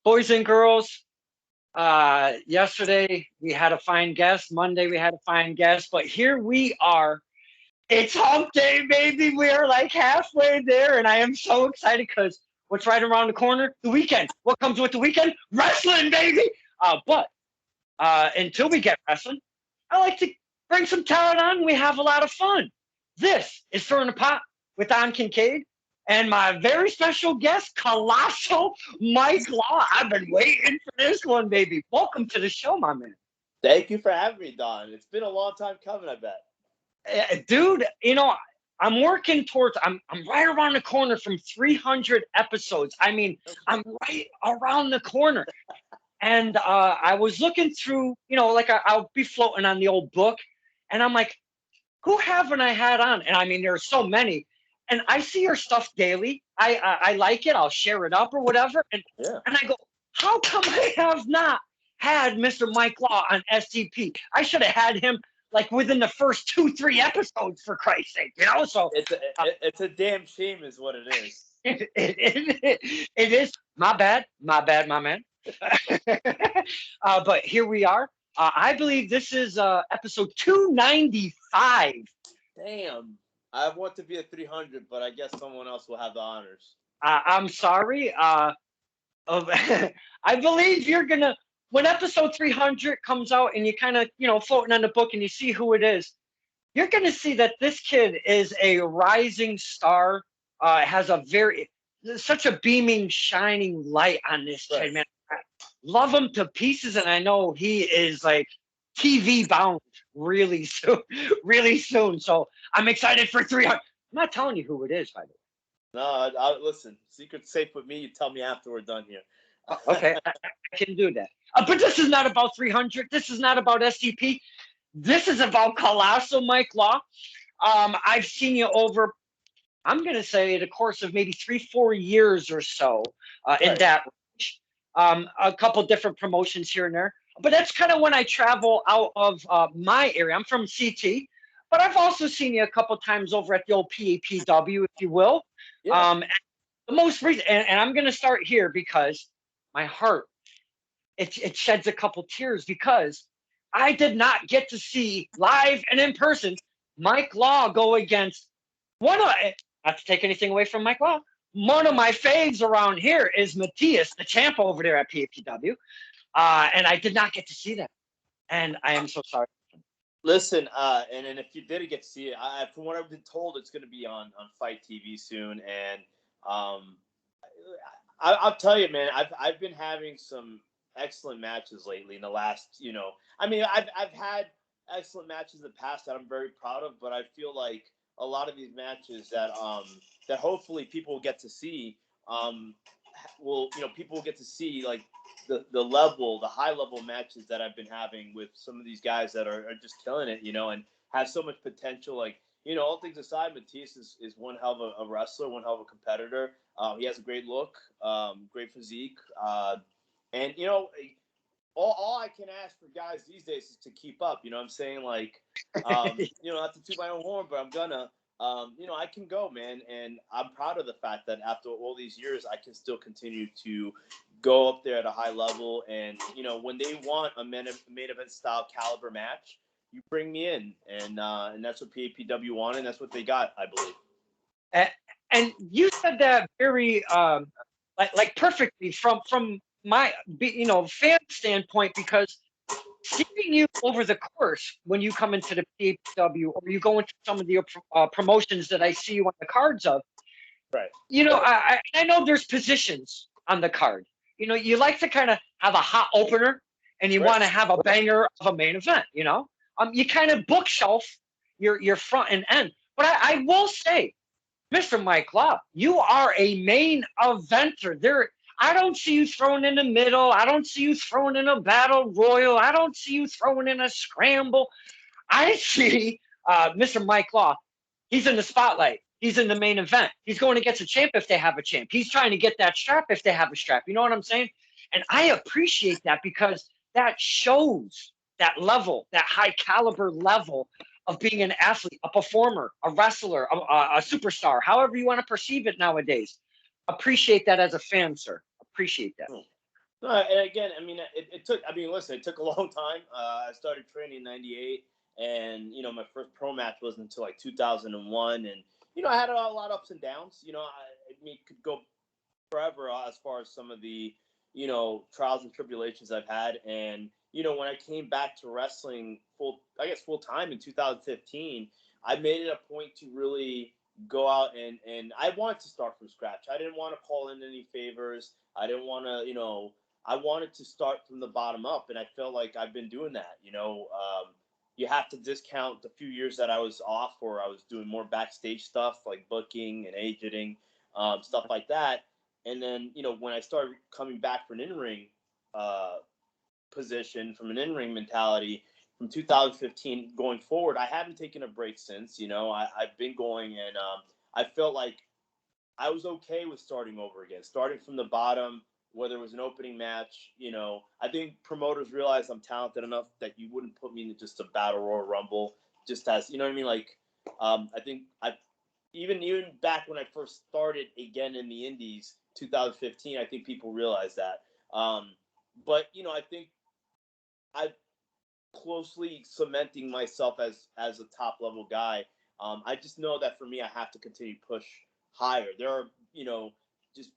Boys and girls, yesterday we had a fine guest. Monday we had a fine guest, but here we are. It's hump day, baby. We are like halfway there, and I am so excited because what's right around the corner? The weekend. What comes with the weekend? Wrestling, baby. But until we get wrestling, I like to bring some talent on. We have a lot of fun. This is Stir in the Pot with Don Kincaid and my very special guest, Colossal Mike Law. I've been waiting for this one, baby. Welcome to the show, my man. Thank you for having me, Don. It's been a long time coming, I bet. Dude, I'm working towards, I'm right around the corner from 300 episodes. I mean, I'm right around the corner. And I was looking through, like I'll be floating on the old book, and I'm like, who haven't I had on? And I mean, there's so many, and I see your stuff daily. I like it. I'll share it up or whatever, and Yeah. and I go, how come I have not had Mr. Mike Law on STP? I should have had him like within the first 2-3 episodes, for Christ's sake, So It's a damn shame, is what it is. it is my bad, my man. But here we are. I believe this is episode 295. Damn. I want to be at 300, but I guess someone else will have the honors. I'm sorry. I believe you're gonna, when episode 300 comes out and you kind of floating on the book and you see who it is, you're gonna see that this kid is a rising star. Has such a beaming, shining light on this kid, man. I love him to pieces, and I know he is like TV bound really soon, really soon. So I'm excited for 300. I'm not telling you who it is, by the way. No, listen. Secret's safe with me. You tell me after we're done here. Okay, I can do that. But this is not about 300. This is not about STP. This is about Colossal Mike Law. I've seen you over, I'm going to say, the course of maybe 3-4 years or so in that range. A couple different promotions here and there. But that's kind of when I travel out of my area. I'm from CT, but I've also seen you a couple times over at the old PAPW, if you will. Yeah. The most recent, and I'm going to start here because my heart, it sheds a couple tears because I did not get to see live and in person Mike Law go against one of, not to take anything away from Mike Law, one of my faves around here is Matthias, the champ over there at PAPW. And I did not get to see that. And I am so sorry. Listen, and if you didn't get to see it, from what I've been told, it's going to be on Fight TV soon. And I'll tell you, man, I've been having some excellent matches lately in the last, I've had excellent matches in the past that I'm very proud of, but I feel like a lot of these matches that hopefully people will get to see, people will get to see like the high level matches that I've been having with some of these guys that are just killing it, and have so much potential. Like, all things aside, Matthias is one hell of a wrestler, one hell of a competitor. He has a great look, great physique, and all I can ask for guys these days is to keep up. You know what I'm saying? Like, not to toot my own horn, but I'm gonna. I can go, man, and I'm proud of the fact that after all these years, I can still continue to go up there at a high level. And when they want a main event style caliber match, you bring me in, and that's what PAPW wanted, and that's what they got, I believe. And you said that very like perfectly from my fan standpoint, because seeing you over the course when you come into the PAPW or you go into some of the promotions that I see you on the cards of, right? I know there's positions on the card. You like to kind of have a hot opener, and you want to have a banger of a main event. You kind of bookshelf your front and end. But I will say, Mr. Mike Law, you are a main eventer. I don't see you throwing in the middle. I don't see you throwing in a battle royal. I don't see you throwing in a scramble. I see Mr. Mike Law. He's in the spotlight. He's in the main event. He's going against a champ if they have a champ. He's trying to get that strap if they have a strap. You know what I'm saying? And I appreciate that because that shows that level, that high caliber level of being an athlete, a performer, a wrestler, a superstar, however you want to perceive it nowadays. Appreciate that as a fan, sir. Appreciate that. No, and again, I mean, it took. I mean, listen, it took a long time. I started training in '98, and my first pro match wasn't until like 2001, and I had a lot of ups and downs. I mean, it could go forever as far as some of the trials and tribulations I've had, and when I came back to wrestling full time in 2015, I made it a point to really go out and I wanted to start from scratch. I didn't want to call in any favors. I didn't want to I wanted to start from the bottom up, and I felt like I've been doing that. You have to discount the few years that I was off, or I was doing more backstage stuff like booking and agenting, stuff like that. And then when I started coming back for an in-ring uh, position, from an in-ring mentality, from 2015 going forward, I haven't taken a break since. I've been going, and I felt like I was okay with starting over again, starting from the bottom, whether it was an opening match. I think promoters realize I'm talented enough that you wouldn't put me in just a battle royal rumble, just as what I mean. Like, I think I even back when I first started again in the Indies, 2015, I think people realized that. But I think I closely cementing myself as a top level guy. I just know that for me, I have to continue to push higher. There are, just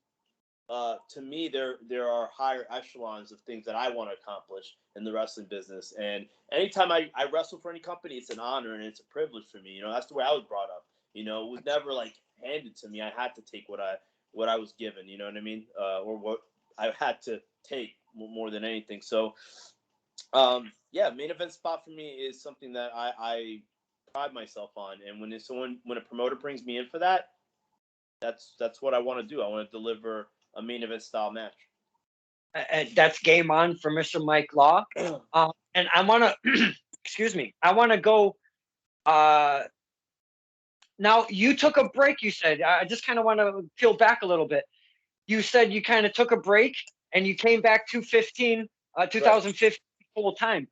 to me, there are higher echelons of things that I want to accomplish in the wrestling business. And anytime I wrestle for any company, it's an honor and it's a privilege for me. That's the way I was brought up. It was never like handed to me. I had to take what I was given. You know what I mean? Or what I had to take more than anything. So yeah, main event spot for me is something that I pride myself on. And when a promoter brings me in for that, that's what I want to do. I want to deliver a main event style match. That's game on for Mr. Mike Law. And I want to, excuse me, I want to go. Now, you took a break, you said. I just kind of want to peel back a little bit. You said you kind of took a break and you came back 2015 full time.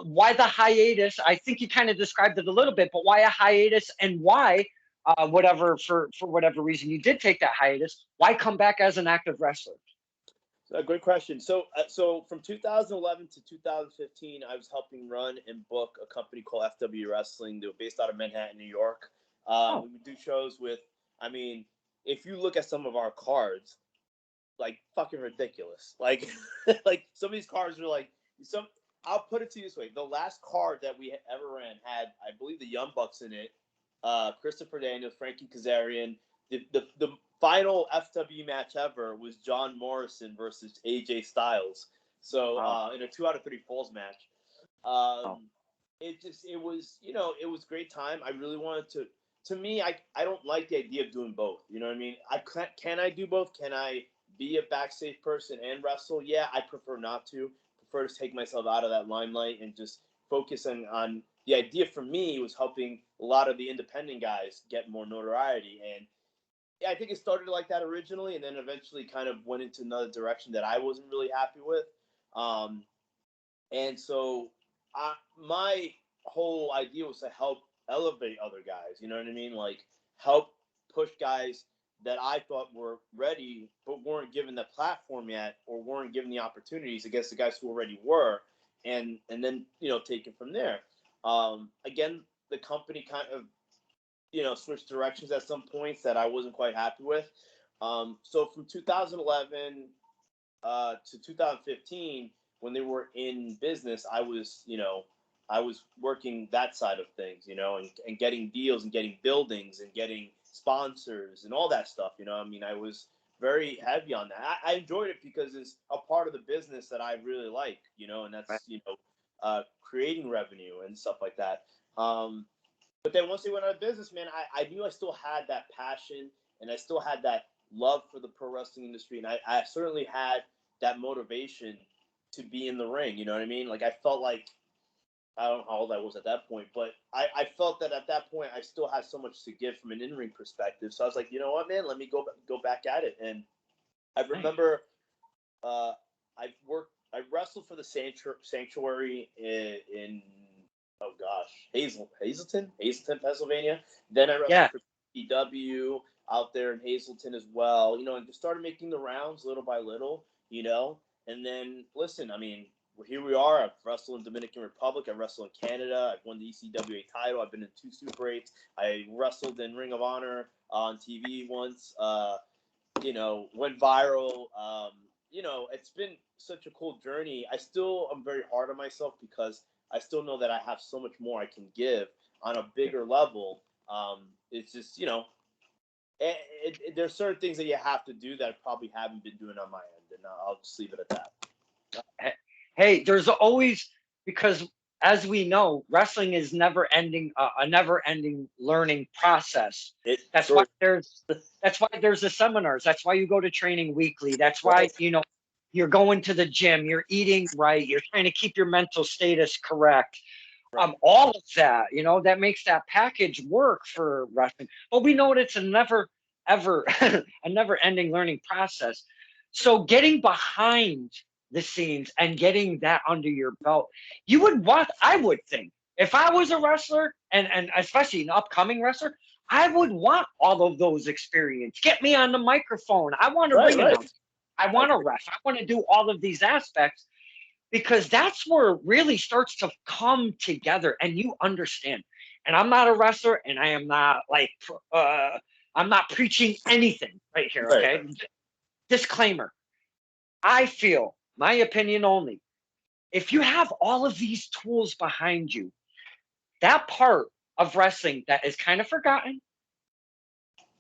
Why the hiatus? I think you kind of described it a little bit, but why a hiatus, and why, for whatever reason you did take that hiatus, why come back as an active wrestler? Great question. So from 2011 to 2015, I was helping run and book a company called FW Wrestling. They were based out of Manhattan, New York. We would do shows with. I mean, if you look at some of our cards, like fucking ridiculous. Like, like some of these cards are like some. I'll put it to you this way: the last card that we ever ran had, I believe, the Young Bucks in it, Christopher Daniels, Frankie Kazarian. The final FW match ever was John Morrison versus AJ Styles. So in a 2 out of 3 falls match, it was it was great time. I really wanted to. To me, I don't like the idea of doing both. You know what I mean? Can I do both? Can I be a backstage person and wrestle? Yeah, I prefer not to. Prefer to take myself out of that limelight and just focus on the idea. For me was helping a lot of the independent guys get more notoriety. And yeah, I think it started like that originally, and then eventually kind of went into another direction that I wasn't really happy with. Um, and so my whole idea was to help elevate other guys. You know what I mean? Like help push guys that I thought were ready but weren't given the platform yet, or weren't given the opportunities against the guys who already were, and then take it from there. Again, the company kind of switched directions at some points that I wasn't quite happy with. So from 2011 to 2015, when they were in business, I was working that side of things, and getting deals and getting buildings and getting sponsors and all that stuff. I mean, I was very heavy on that. I enjoyed it because it's a part of the business that I really like, and that's, creating revenue and stuff like that. But then once they went out of business, man, I knew I still had that passion and I still had that love for the pro wrestling industry. And I certainly had that motivation to be in the ring. You know what I mean? Like I felt like, I don't know how old I was at that point, but I felt that at that point I still had so much to give from an in-ring perspective. So I was like, you know what, man, let me go back at it. And I remember I wrestled for the Sanctuary in oh gosh, Hazleton, Pennsylvania. Then I wrestled for PW out there in Hazleton as well. And just started making the rounds little by little. And then, listen, I mean, here we are. I've wrestled in Dominican Republic. I wrestled in Canada. I've won the ECWA title. I've been in 2 Super 8s. I wrestled in Ring of Honor on TV once. Went viral. It's been such a cool journey. I still am very hard on myself because I still know that I have so much more I can give on a bigger level. It's just, there's certain things that you have to do that I probably haven't been doing on my end, and I'll just leave it at that. Hey, there's always, because as we know, wrestling is never ending, a never ending learning process. That's why there's the seminars. That's why you go to training weekly. That's why, you're going to the gym, you're eating right, you're trying to keep your mental status correct. All of that, that makes that package work for wrestling. But we know it's a never ever a never ending learning process. So getting behind the scenes and getting that under your belt, I would think, if I was a wrestler, and especially an upcoming wrestler, I would want all of those experience. Get me on the microphone. I want to ring announce. I want to ref. I want to do all of these aspects, because that's where it really starts to come together and you understand. And I'm not a wrestler, and I am not I'm not preaching anything right here. Okay. Right. Disclaimer. I feel, my opinion only, if you have all of these tools behind you, that part of wrestling that is kind of forgotten,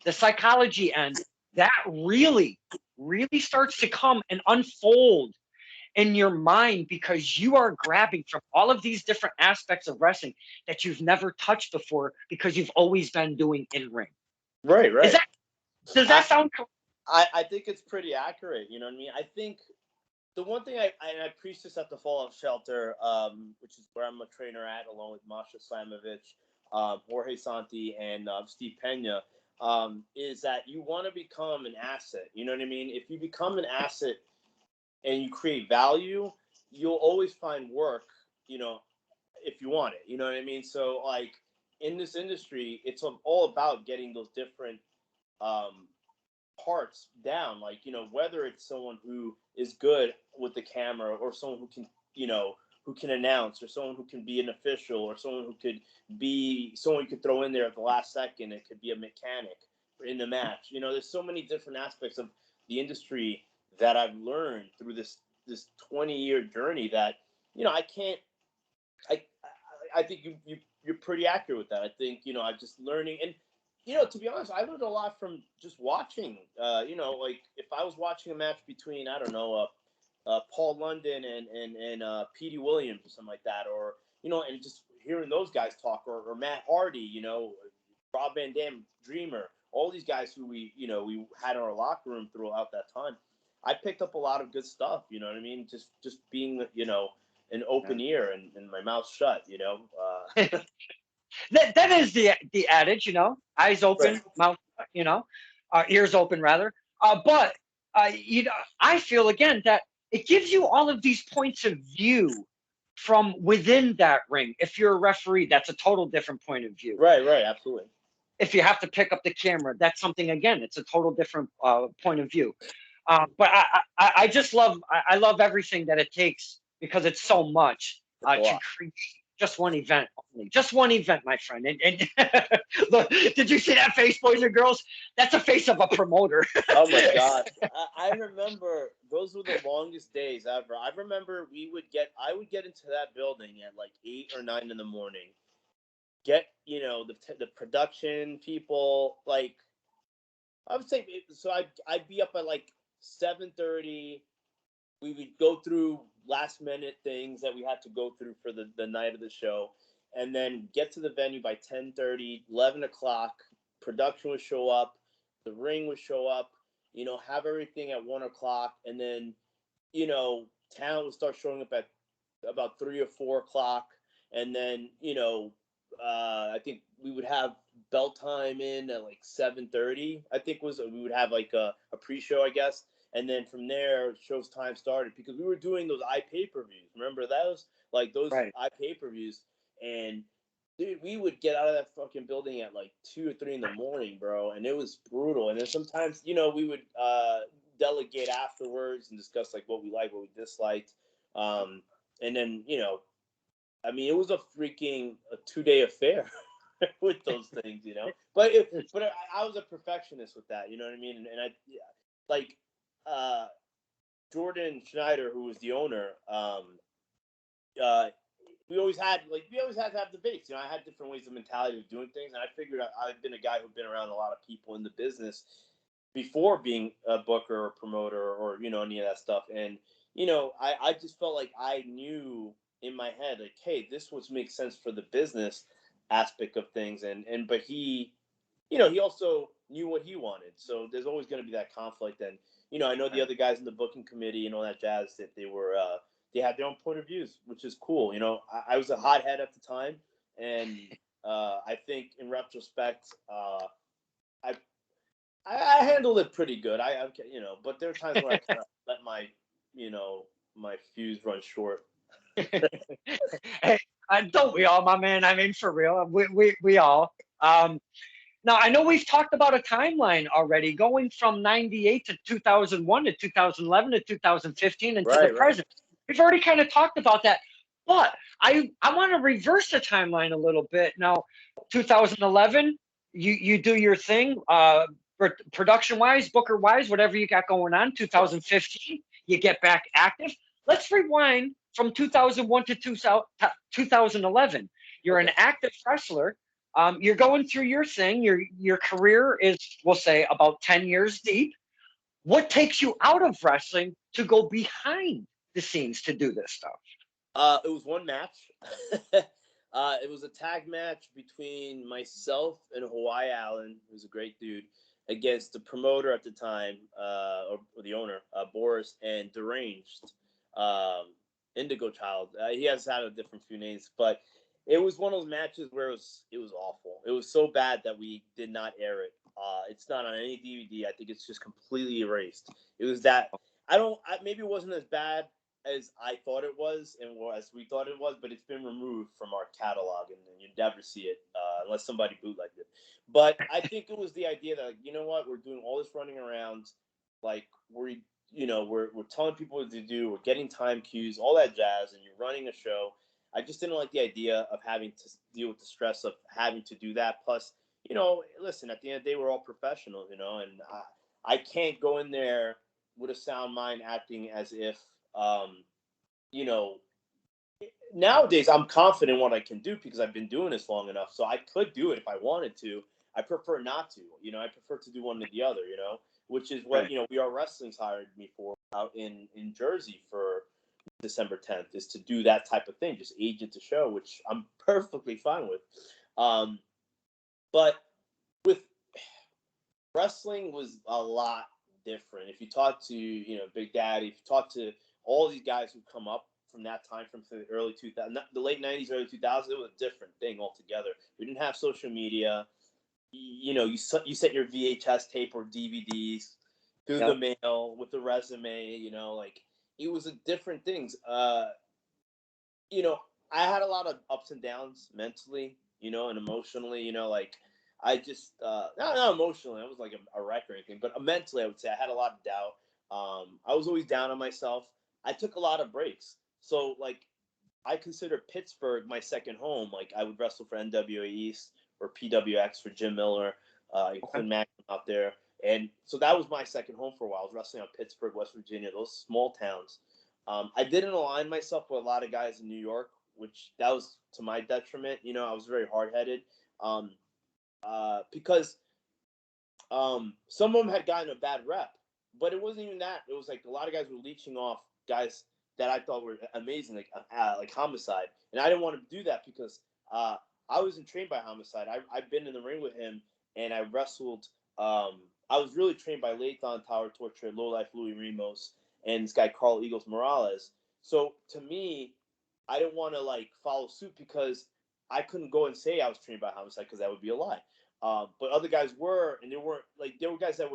the psychology end, that really, really starts to come and unfold in your mind, because you are grabbing from all of these different aspects of wrestling that you've never touched before, because you've always been doing in ring. Right. Does that sound correct? I think it's pretty accurate. You know what I mean? I think the one thing I preach this at the Fallout Shelter, which is where I'm a trainer at, along with Masha Slamovich, Jorge Santi, and Steve Pena, is that you want to become an asset. You know what I mean? If you become an asset and you create value, you'll always find work, if you want it. You know what I mean? So, like, in this industry, it's all about getting those different parts down. Like, whether it's someone who is good with the camera, or someone who can, who can announce, or someone who can be an official, or someone who could be someone you could throw in there at the last second. It could be a mechanic in the match. There's so many different aspects of the industry that I've learned through this 20-year journey that, I can't. I think you're pretty accurate with that. I think, I'm just learning. And, to be honest, I learned a lot from just watching. Like, if I was watching a match between, I don't know, Paul London and Petey Williams or something like that, or, and just hearing those guys talk, or Matt Hardy, Rob Van Dam, Dreamer, all these guys who we had in our locker room throughout that time. I picked up a lot of good stuff. You know what I mean? Just being, an open ear and my mouth shut. That is the adage, eyes open, mouth, ears open rather. But I feel again that it gives you all of these points of view from within that ring. If you're a referee, that's a total different point of view. Right, absolutely. If you have to pick up the camera, that's something, again, it's a total different point of view. But I just love everything that it takes, because it's so much to create just one event only. Just one event, my friend. And look, did you see that face, boys and girls? That's a face of a promoter. Oh my God. I remember those were the longest days ever. I remember I would get into that building at like 8 or 9 in the morning. Get, the production people, like, I would say, so I'd be up at like 7:30. We would go through last minute things that we had to go through for the night of the show, and then get to the venue by 10:30, 11 o'clock. Production would show up, the ring would show up, have everything at 1 o'clock, and then, talent would start showing up at about 3 or 4 o'clock, and then, I think we would have belt time in at like 7:30. I think we would have like a pre-show, I guess. And then from there, show's time started, because we were doing those pay-per-views. Remember those? Like those pay-per-views. And dude, we would get out of that fucking building at like 2 or 3 in the morning, bro. And it was brutal. And then sometimes, we would delegate afterwards and discuss like what we liked, what we disliked. And then, I mean, it was a 2-day affair with those things, But I was a perfectionist with that, you know what I mean? And I like Jordan Schneider, who was the owner. Uh, we always had to have debates. I had different ways of mentality of doing things, and I figured I've been a guy who've been around a lot of people in the business before being a booker or promoter or any of that stuff. And I just felt like I knew in my head like, hey, this would make sense for the business aspect of things, but he also knew what he wanted. So there's always going to be that conflict. And I know the other guys in the booking committee and all that jazz that they had their own point of views, which is cool. I was a hothead at the time, and I think in retrospect, I I handled it pretty good. But there are times where I kind of let my fuse run short. Hey, don't we all, my man? I mean, for real, we all. Um, Now, I know we've talked about a timeline already, going from 98 to 2001 to 2011 to 2015 and to the Right, right. present. We've already kind of talked about that. But I want to reverse the timeline a little bit. Now, 2011, you do your thing, production wise, Booker wise, whatever you got going on. 2015, you get back active. Let's rewind from 2001 to 2011. You're an Okay. active wrestler. You're going through your thing. Your career is, we'll say, about 10 years deep. What takes you out of wrestling to go behind the scenes to do this stuff? It was one match. It was a tag match between myself and Hawaii Allen, who's a great dude, against the promoter at the time, or the owner, Boris, and Deranged, um, Indigo Child. He has had a different few names, but it was one of those matches where it was awful. It was so bad that we did not air it. It's not on any DVD. I think it's just completely erased. It was that maybe it wasn't as bad as I thought it was and as we thought it was, but it's been removed from our catalog, and you never see it unless somebody bootlegged it. But I think it was the idea that, like, you know what, we're doing all this running around, like we're telling people what to do, we're getting time cues, all that jazz, and you're running a show. I just didn't like the idea of having to deal with the stress of having to do that. Plus, listen, at the end of the day, we're all professionals, and I can't go in there with a sound mind acting as if um, you know, nowadays I'm confident in what I can do because I've been doing this long enough. So I could do it if I wanted to. I prefer not to. I prefer to do one or the other. Which is what Right. We Are Wrestling's hired me for out in Jersey for December 10th, is to do that type of thing, just agent to show, which I'm perfectly fine with. Um, but with wrestling was a lot different. If you talk to Big Daddy, if you talk to all these guys who come up from that time, from the early 2000s, the late 90s, early 2000s, it was a different thing altogether. We didn't have social media. You sent your VHS tape or DVDs through the Yep. mail with the resume. Like, it was a different things. You know, I had a lot of ups and downs mentally, and emotionally, like I just not emotionally, I was like a wreck or anything, but mentally I would say I had a lot of doubt. I was always down on myself. I took a lot of breaks. So like I consider Pittsburgh my second home. Like I would wrestle for NWA East or PWX for Jim Miller, and Okay. Quinn Magnum out there. And so that was my second home for a while. I was wrestling on Pittsburgh, West Virginia, those small towns. I didn't align myself with a lot of guys in New York, which that was to my detriment. I was very hard headed, um, because some of them had gotten a bad rep, but it wasn't even that. It was like a lot of guys were leeching off guys that I thought were amazing, like Homicide, and I didn't want to do that because I wasn't trained by Homicide. I've been in the ring with him, and I wrestled. I was really trained by Lathon Tower Torture, Low Life Louis Ramos, and this guy Carl Eagles Morales. So to me, I didn't want to like follow suit because I couldn't go and say I was trained by Homicide because that would be a lie. But other guys were, and there were guys that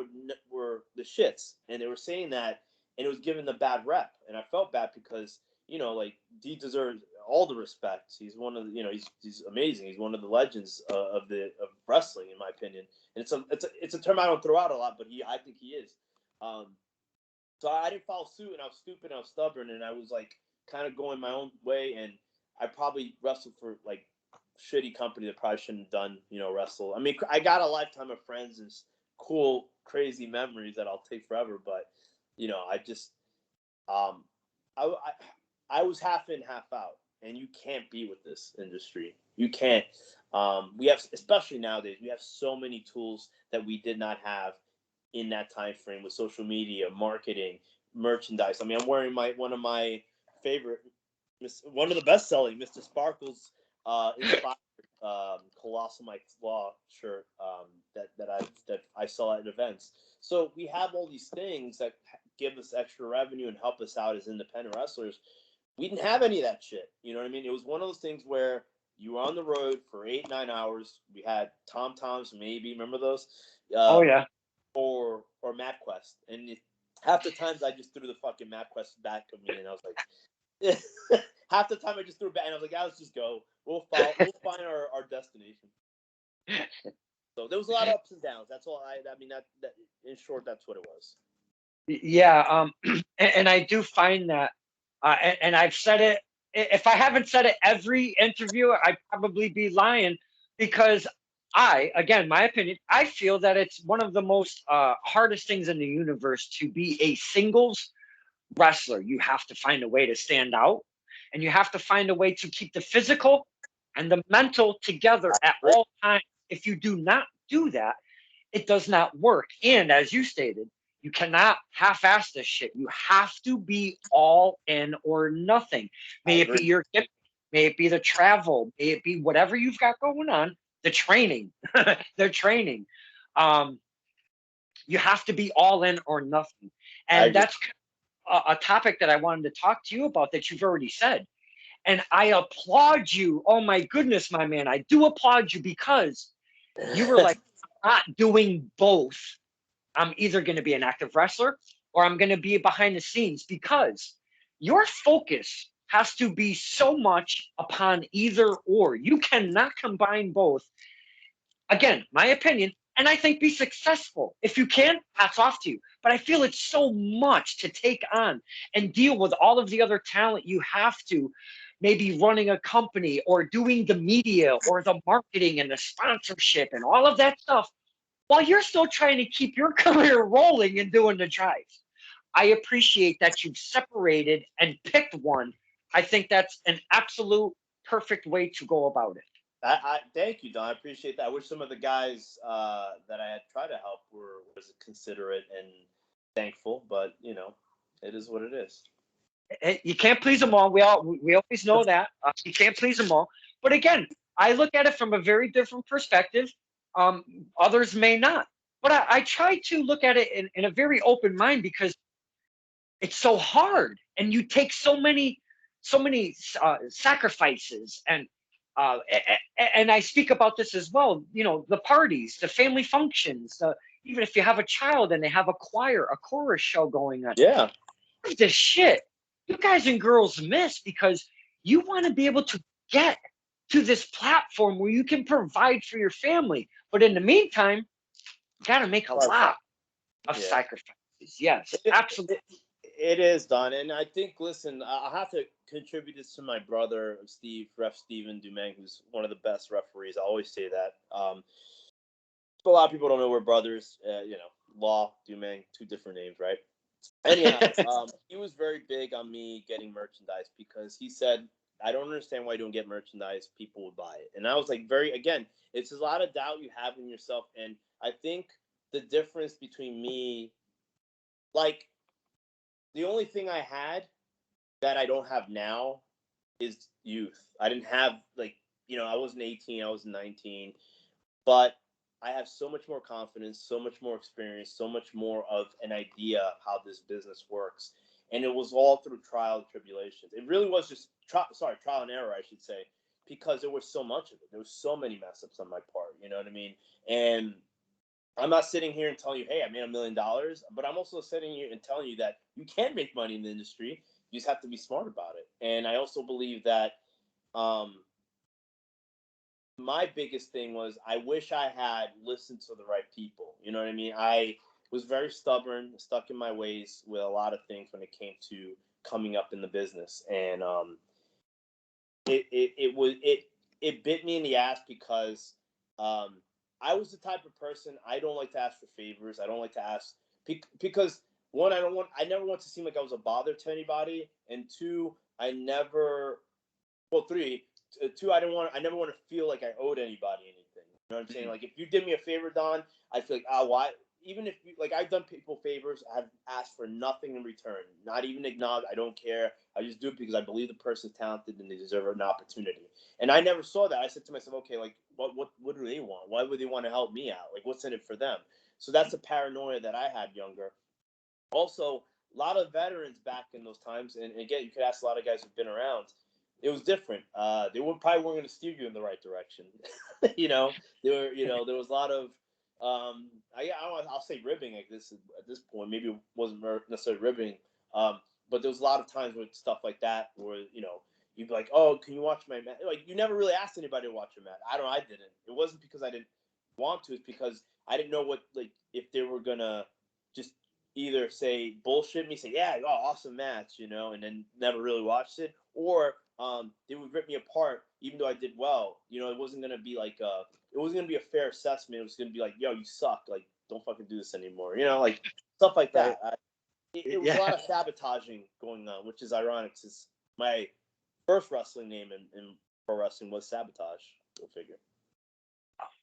were the shits, and they were saying that, and it was giving the bad rep, and I felt bad because like D deserves all the respect. He's one of the, he's amazing. He's one of the legends of wrestling, in my opinion. And it's a term I don't throw out a lot, but I think he is. Um, So I didn't follow suit, and I was stupid, and I was stubborn, and I was like kind of going my own way, and I probably wrestled for like shitty company that probably shouldn't have done, wrestle. I mean, I got a lifetime of friends and cool, crazy memories that I'll take forever, but I just, um, I was half in, half out, and you can't be with this industry. You can't. We have, especially nowadays, we have so many tools that we did not have in that time frame with social media, marketing, merchandise. I mean, I'm wearing one of my favorite, one of the best selling Mr. Sparkles inspired Colossal Mike's Law shirt that I saw at events. So we have all these things that give us extra revenue and help us out as independent wrestlers. We didn't have any of that shit. You know what I mean? It was one of those things where you were on the road for 8-9 hours. We had Tom Toms, maybe remember those? Oh yeah. Or MapQuest, and half the times I just threw the fucking MapQuest back of me, and I was like, half the time I just threw it back, and I was like, let's just go. We'll find our destination. So there was a lot of ups and downs. That's all. I mean that in short, that's what it was. Yeah. And I do find that, and I've said it. If I haven't said it every interview, I'd probably be lying, because again, my opinion, I feel that it's one of the most hardest things in the universe to be a singles wrestler. You have to find a way to stand out, and you have to find a way to keep the physical and the mental together at all times. If you do not do that, it does not work. And as you stated, you cannot half-ass this shit. You have to be all in or nothing. May it be your gift, may it be the travel, may it be whatever you've got going on, the training, the training. You have to be all in or nothing. And that's a topic that I wanted to talk to you about that you've already said. And I applaud you. Oh my goodness, my man. I do applaud you, because you were like, I'm not doing both. I'm either going to be an active wrestler or I'm going to be behind the scenes, because your focus has to be so much upon either or. You cannot combine both. Again, my opinion, and I think be successful. If you can, hats off to you. But I feel it's so much to take on and deal with all of the other talent you have to, maybe running a company or doing the media or the marketing and the sponsorship and all of that stuff, while you're still trying to keep your career rolling and doing the drives. I appreciate that you've separated and picked one. I think that's an absolute perfect way to go about it. I thank you, Don. I appreciate that. I wish some of the guys that I had tried to help was considerate and thankful, but it is what it is. You can't please them all. We always know that. You can't please them all. But again, I look at it from a very different perspective. Others may not. But I try to look at it in a very open mind, because it's so hard, and you take so many sacrifices, and I speak about this as well. The parties, the family functions, even if you have a child and they have a choir, a chorus show going on. Yeah. The shit you guys and girls miss, because you want to be able to get to this platform where you can provide for your family. But in the meantime, you got to make a lot of sacrifices. Yes, absolutely. It is, Don. And I think, listen, I'll have to contribute this to my brother, Ref Steven Dumaine, who's one of the best referees. I always say that. A lot of people don't know we're brothers. Law, Dumaine, two different names, right? Anyhow, he was very big on me getting merchandise, because he said, I don't understand why you don't get merchandise. People would buy it. And I was like, again, it's a lot of doubt you have in yourself. And I think the difference between me, like, the only thing I had that I don't have now is youth. I didn't have, I wasn't 18, I was 19, but I have so much more confidence, so much more experience, so much more of an idea of how this business works. And it was all through trial and tribulations. It really was just trial and error, I should say, because there was so much of it. There was so many mess ups on my part, you know what I mean? And I'm not sitting here and telling you, hey, I made $1 million, but I'm also sitting here and telling you that you can make money in the industry. You just have to be smart about it. And I also believe that my biggest thing was, I wish I had listened to the right people. You know what I mean? I was very stubborn, stuck in my ways with a lot of things when it came to coming up in the business, and it bit me in the ass because um, I was the type of person, I don't like to ask for favors. I don't like to ask because one, I never want to seem like I was a bother to anybody, and two, I never well, three, two, I never want to feel like I owed anybody anything. You know what I'm saying? Like if you did me a favor, Don, I feel like, why? Even if you, like, I've done people favors, I've asked for nothing in return, not even acknowledged. I don't care. I just do it because I believe the person's talented and they deserve an opportunity. And I never saw that. I said to myself, okay, like what do they want? Why would they want to help me out? Like what's in it for them? So that's the paranoia that I had younger. Also, a lot of veterans back in those times, and again, you could ask a lot of guys who've been around. It was different. They probably weren't going to steer you in the right direction. you know, there was a lot of, I'll say ribbing at this point. Maybe it wasn't necessarily ribbing, but there was a lot of times with stuff like that where you'd be like, oh, can you watch my match? Like you never really asked anybody to watch your match. I didn't. It wasn't because I didn't want to. It's because I didn't know what, like, if they were gonna just either say bullshit me, say yeah, oh, awesome match, and then never really watched it, or they would rip me apart even though I did well. It wasn't gonna be like it wasn't gonna be a fair assessment. It was gonna be like, yo, you suck, like don't fucking do this anymore. Like stuff like that. Right. It was a lot of sabotaging going on, which is ironic since my first wrestling name in pro wrestling was Sabotage. Go figure.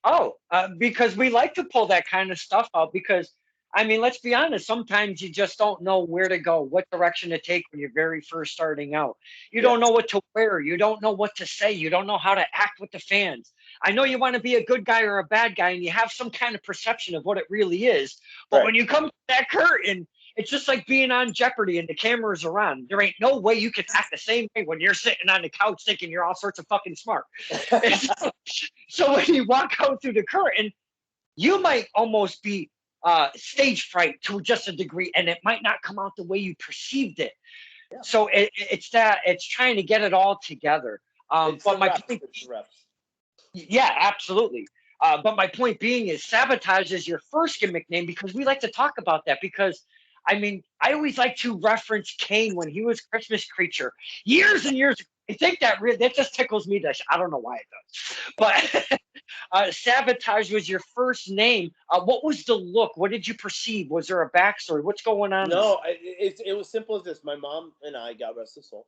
Oh, because we like to pull that kind of stuff out because, I mean, let's be honest, sometimes you just don't know where to go, what direction to take when you're very first starting out. You Yeah. don't know what to wear. You don't know what to say. You don't know how to act with the fans. I know you want to be a good guy or a bad guy, and you have some kind of perception of what it really is. But Right. when you come to that curtain, it's just like being on Jeopardy and the cameras around. There ain't no way you can act the same way when you're sitting on the couch thinking you're all sorts of fucking smart. So when you walk out through the curtain, you might almost be stage fright to just a degree, and it might not come out the way you perceived it. Yeah. So it's trying to get it all together. But my point, it's the reps. yeah, absolutely. But my point being is Sabotage is your first gimmick name because we like to talk about that because I mean, I always like to reference Kane when he was Christmas Creature years and years ago. I think that just tickles me. I don't know why it does, but Sabotage was your first name. What was the look? What did you perceive? Was there a backstory? What's going on? No, it was simple as this. My mom and I, God rest his soul,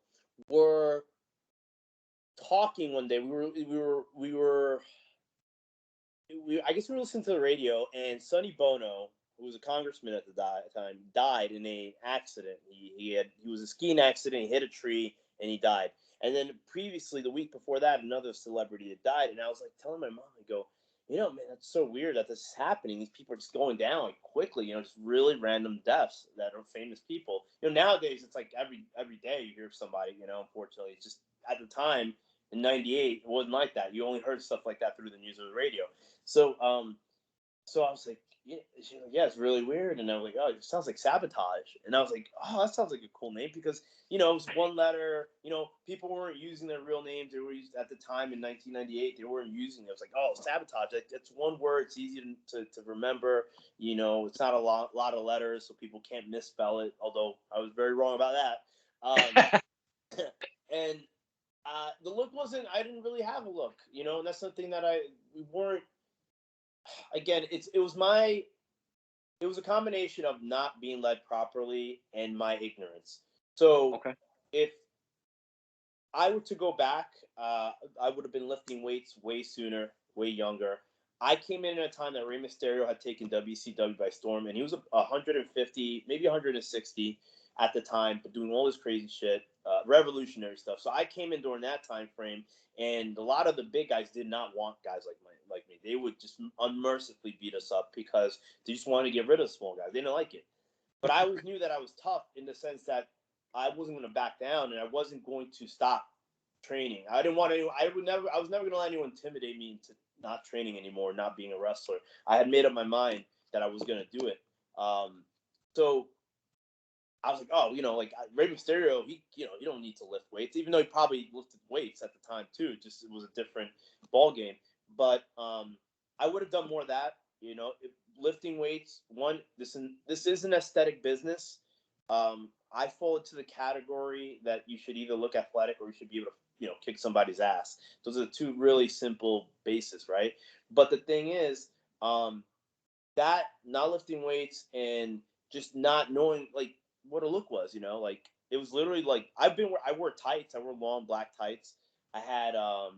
were talking one day. I guess we were listening to the radio, and Sonny Bono, who was a congressman at the time, died in a accident. He was a skiing accident. He hit a tree and he died. And then previously, the week before that, another celebrity had died. And I was like telling my mom, I go, man, that's so weird that this is happening. These people are just going down like quickly. Just really random deaths that are famous people. Nowadays it's like every day you hear somebody. Unfortunately, it's just at the time in '98 it wasn't like that. You only heard stuff like that through the news or the radio. So so I was like, yeah, she's like, yeah, it's really weird. And I was like, oh, it sounds like Sabotage. And I was like, oh, that sounds like a cool name because, it was one letter. People weren't using their real names. They were used at the time in 1998. They weren't using it. It was like, oh, Sabotage. It's one word. It's easy to remember. It's not a lot of letters, so people can't misspell it, although I was very wrong about that. And the look wasn't, I didn't really have a look, and that's something that we weren't, again, it was a combination of not being led properly and my ignorance. So Okay. if I were to go back, I would have been lifting weights way sooner, way younger. I came in at a time that Rey Mysterio had taken WCW by storm, and he was 150, maybe 160 at the time, but doing all this crazy shit, revolutionary stuff. So I came in during that time frame, and a lot of the big guys did not want guys like me. They would just unmercifully beat us up because they just wanted to get rid of small guys. They didn't like it. But I always knew that I was tough in the sense that I wasn't going to back down, and I wasn't going to stop training. I didn't want anyone. I was never going to let anyone intimidate me into not training anymore, not being a wrestler. I had made up my mind that I was going to do it. So I was like, oh, like Rey Mysterio, he, you don't need to lift weights, even though he probably lifted weights at the time too. Just it was a different ball game. But I would have done more of that. lifting weights, this is an aesthetic business. I fall into the category that you should either look athletic or you should be able to, kick somebody's ass. Those are the two really simple bases, right? But the thing is, that not lifting weights and just not knowing like what a look was, like it was literally like I wore tights, I wore long black tights. I had oh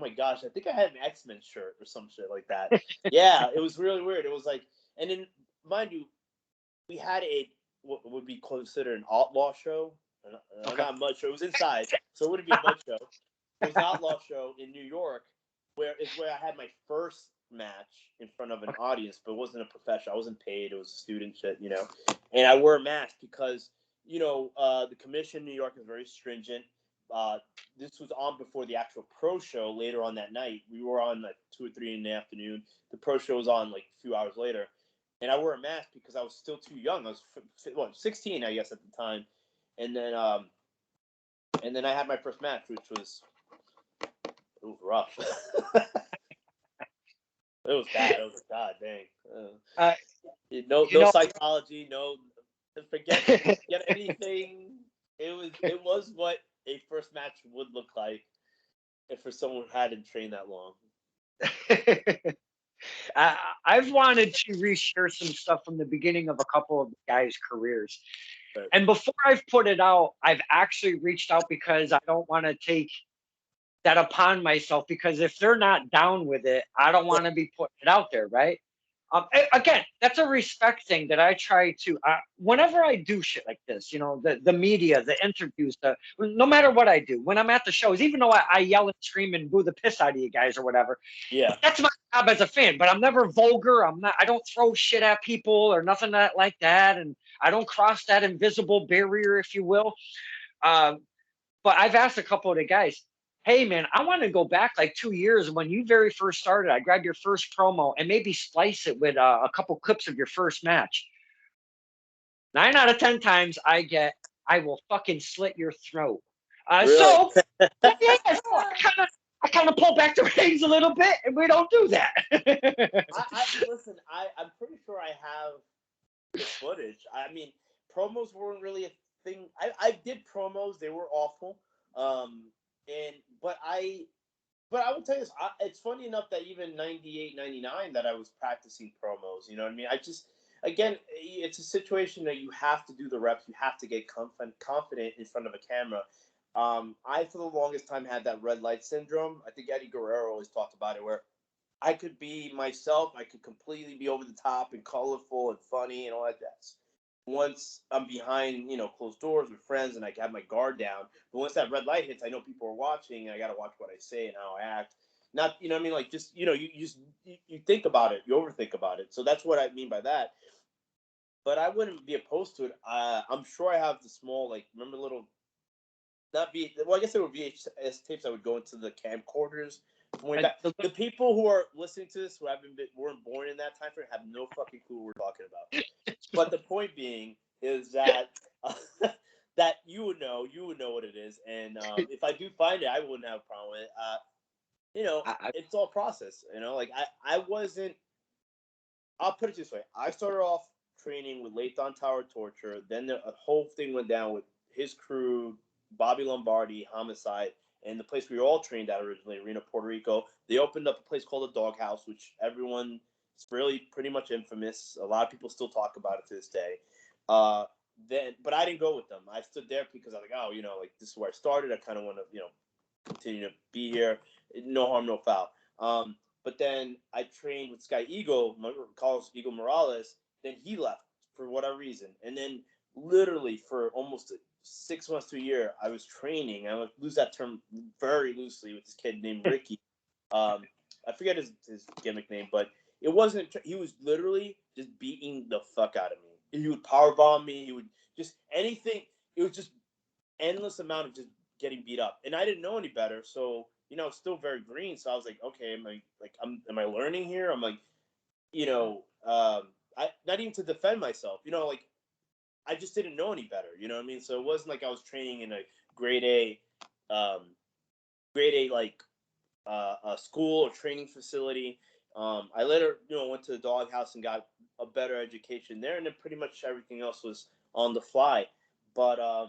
my gosh, I think I had an X-Men shirt or some shit like that. Yeah, it was really weird. It was like, and then mind you, we had what would be considered an outlaw show. Okay. Not mud show. It was inside, so it wouldn't be a mud show. It was an outlaw show in New York, where I had my first match in front of an audience, but it wasn't a professional. I wasn't paid. It was student shit, And I wore a mask because the commission in New York is very stringent. This was on before the actual pro show later on that night. We were on like 2 or 3 in the afternoon. The pro show was on like a few hours later. And I wore a mask because I was still too young. I was 16, I guess, at the time. And then I had my first match, which was rough. It was bad. It was god dang. No psychology. No, forget anything. It was what a first match would look like if for someone who hadn't trained that long. I've wanted to reshare some stuff from the beginning of a couple of guys' careers. Right. And before I've put it out, I've actually reached out because I don't want to take that upon myself, because if they're not down with it, I don't want to be putting it out there, right? Again, that's a respect thing that I try to, whenever I do shit like this, the media, the interviews, no matter what I do, when I'm at the shows, even though I yell and scream and boo the piss out of you guys or whatever, yeah, that's my job as a fan. But I'm never vulgar. I don't throw shit at people or nothing like that, and I don't cross that invisible barrier, if you will. But I've asked a couple of the guys, hey man, I want to go back like 2 years when you very first started. I grab your first promo and maybe splice it with a couple clips of your first match. 9 out of 10 times I will fucking slit your throat. Really? So I kind of pull back the reins a little bit, and we don't do that. Listen. I'm pretty sure I have the footage. I mean, promos weren't really a thing. I did promos. They were awful. But I will tell you this. It's funny enough that even 98, 99 that I was practicing promos. You know what I mean? Again, it's a situation that you have to do the reps. You have to get confident in front of a camera. I, for the longest time, had that red light syndrome. I think Eddie Guerrero always talked about it, where I could be myself. I could completely be over the top and colorful and funny and all that jazz. Once I'm behind, closed doors with friends and I have my guard down. But once that red light hits, I know people are watching and I got to watch what I say and how I act. Not, you know what I mean? Like, just, you think about it. You overthink about it. So that's what I mean by that. But I wouldn't be opposed to it. I'm sure I have the small, like, remember little, I guess they were VHS tapes that would go into the camcorders. The people who are listening to this who weren't born in that time frame have no fucking clue what we're talking about. But the point being is that that you would know what it is, and if I do find it, I wouldn't have a problem with it. It's all process. Like I wasn't. I'll put it this way: I started off training with Lathon Tower Torture. Then the whole thing went down with his crew, Bobby Lombardi, Homicide, and the place we were all trained at originally, Reno, Puerto Rico. They opened up a place called the Doghouse, which everyone is really pretty much infamous. A lot of people still talk about it to this day. But I didn't go with them. I stood there because I was like, like this is where I started. I kind of want to, continue to be here. No harm, no foul. But then I trained with Sky Eagle, Carlos Eagle Morales. Then he left for whatever reason. And then literally for almost 6 months to a year, I was training. I would use that term very loosely with this kid named Ricky. I forget his gimmick name, but it wasn't. He was literally just beating the fuck out of me. He would powerbomb me. He would just anything. It was just endless amount of just getting beat up, and I didn't know any better. So still very green. So I was like, okay, am I learning here? I'm like, I not even to defend myself. Like I just didn't know any better. You know what I mean? So it wasn't like I was training in a grade A like a school or training facility. I later, went to the doghouse and got a better education there, and then pretty much everything else was on the fly. But uh,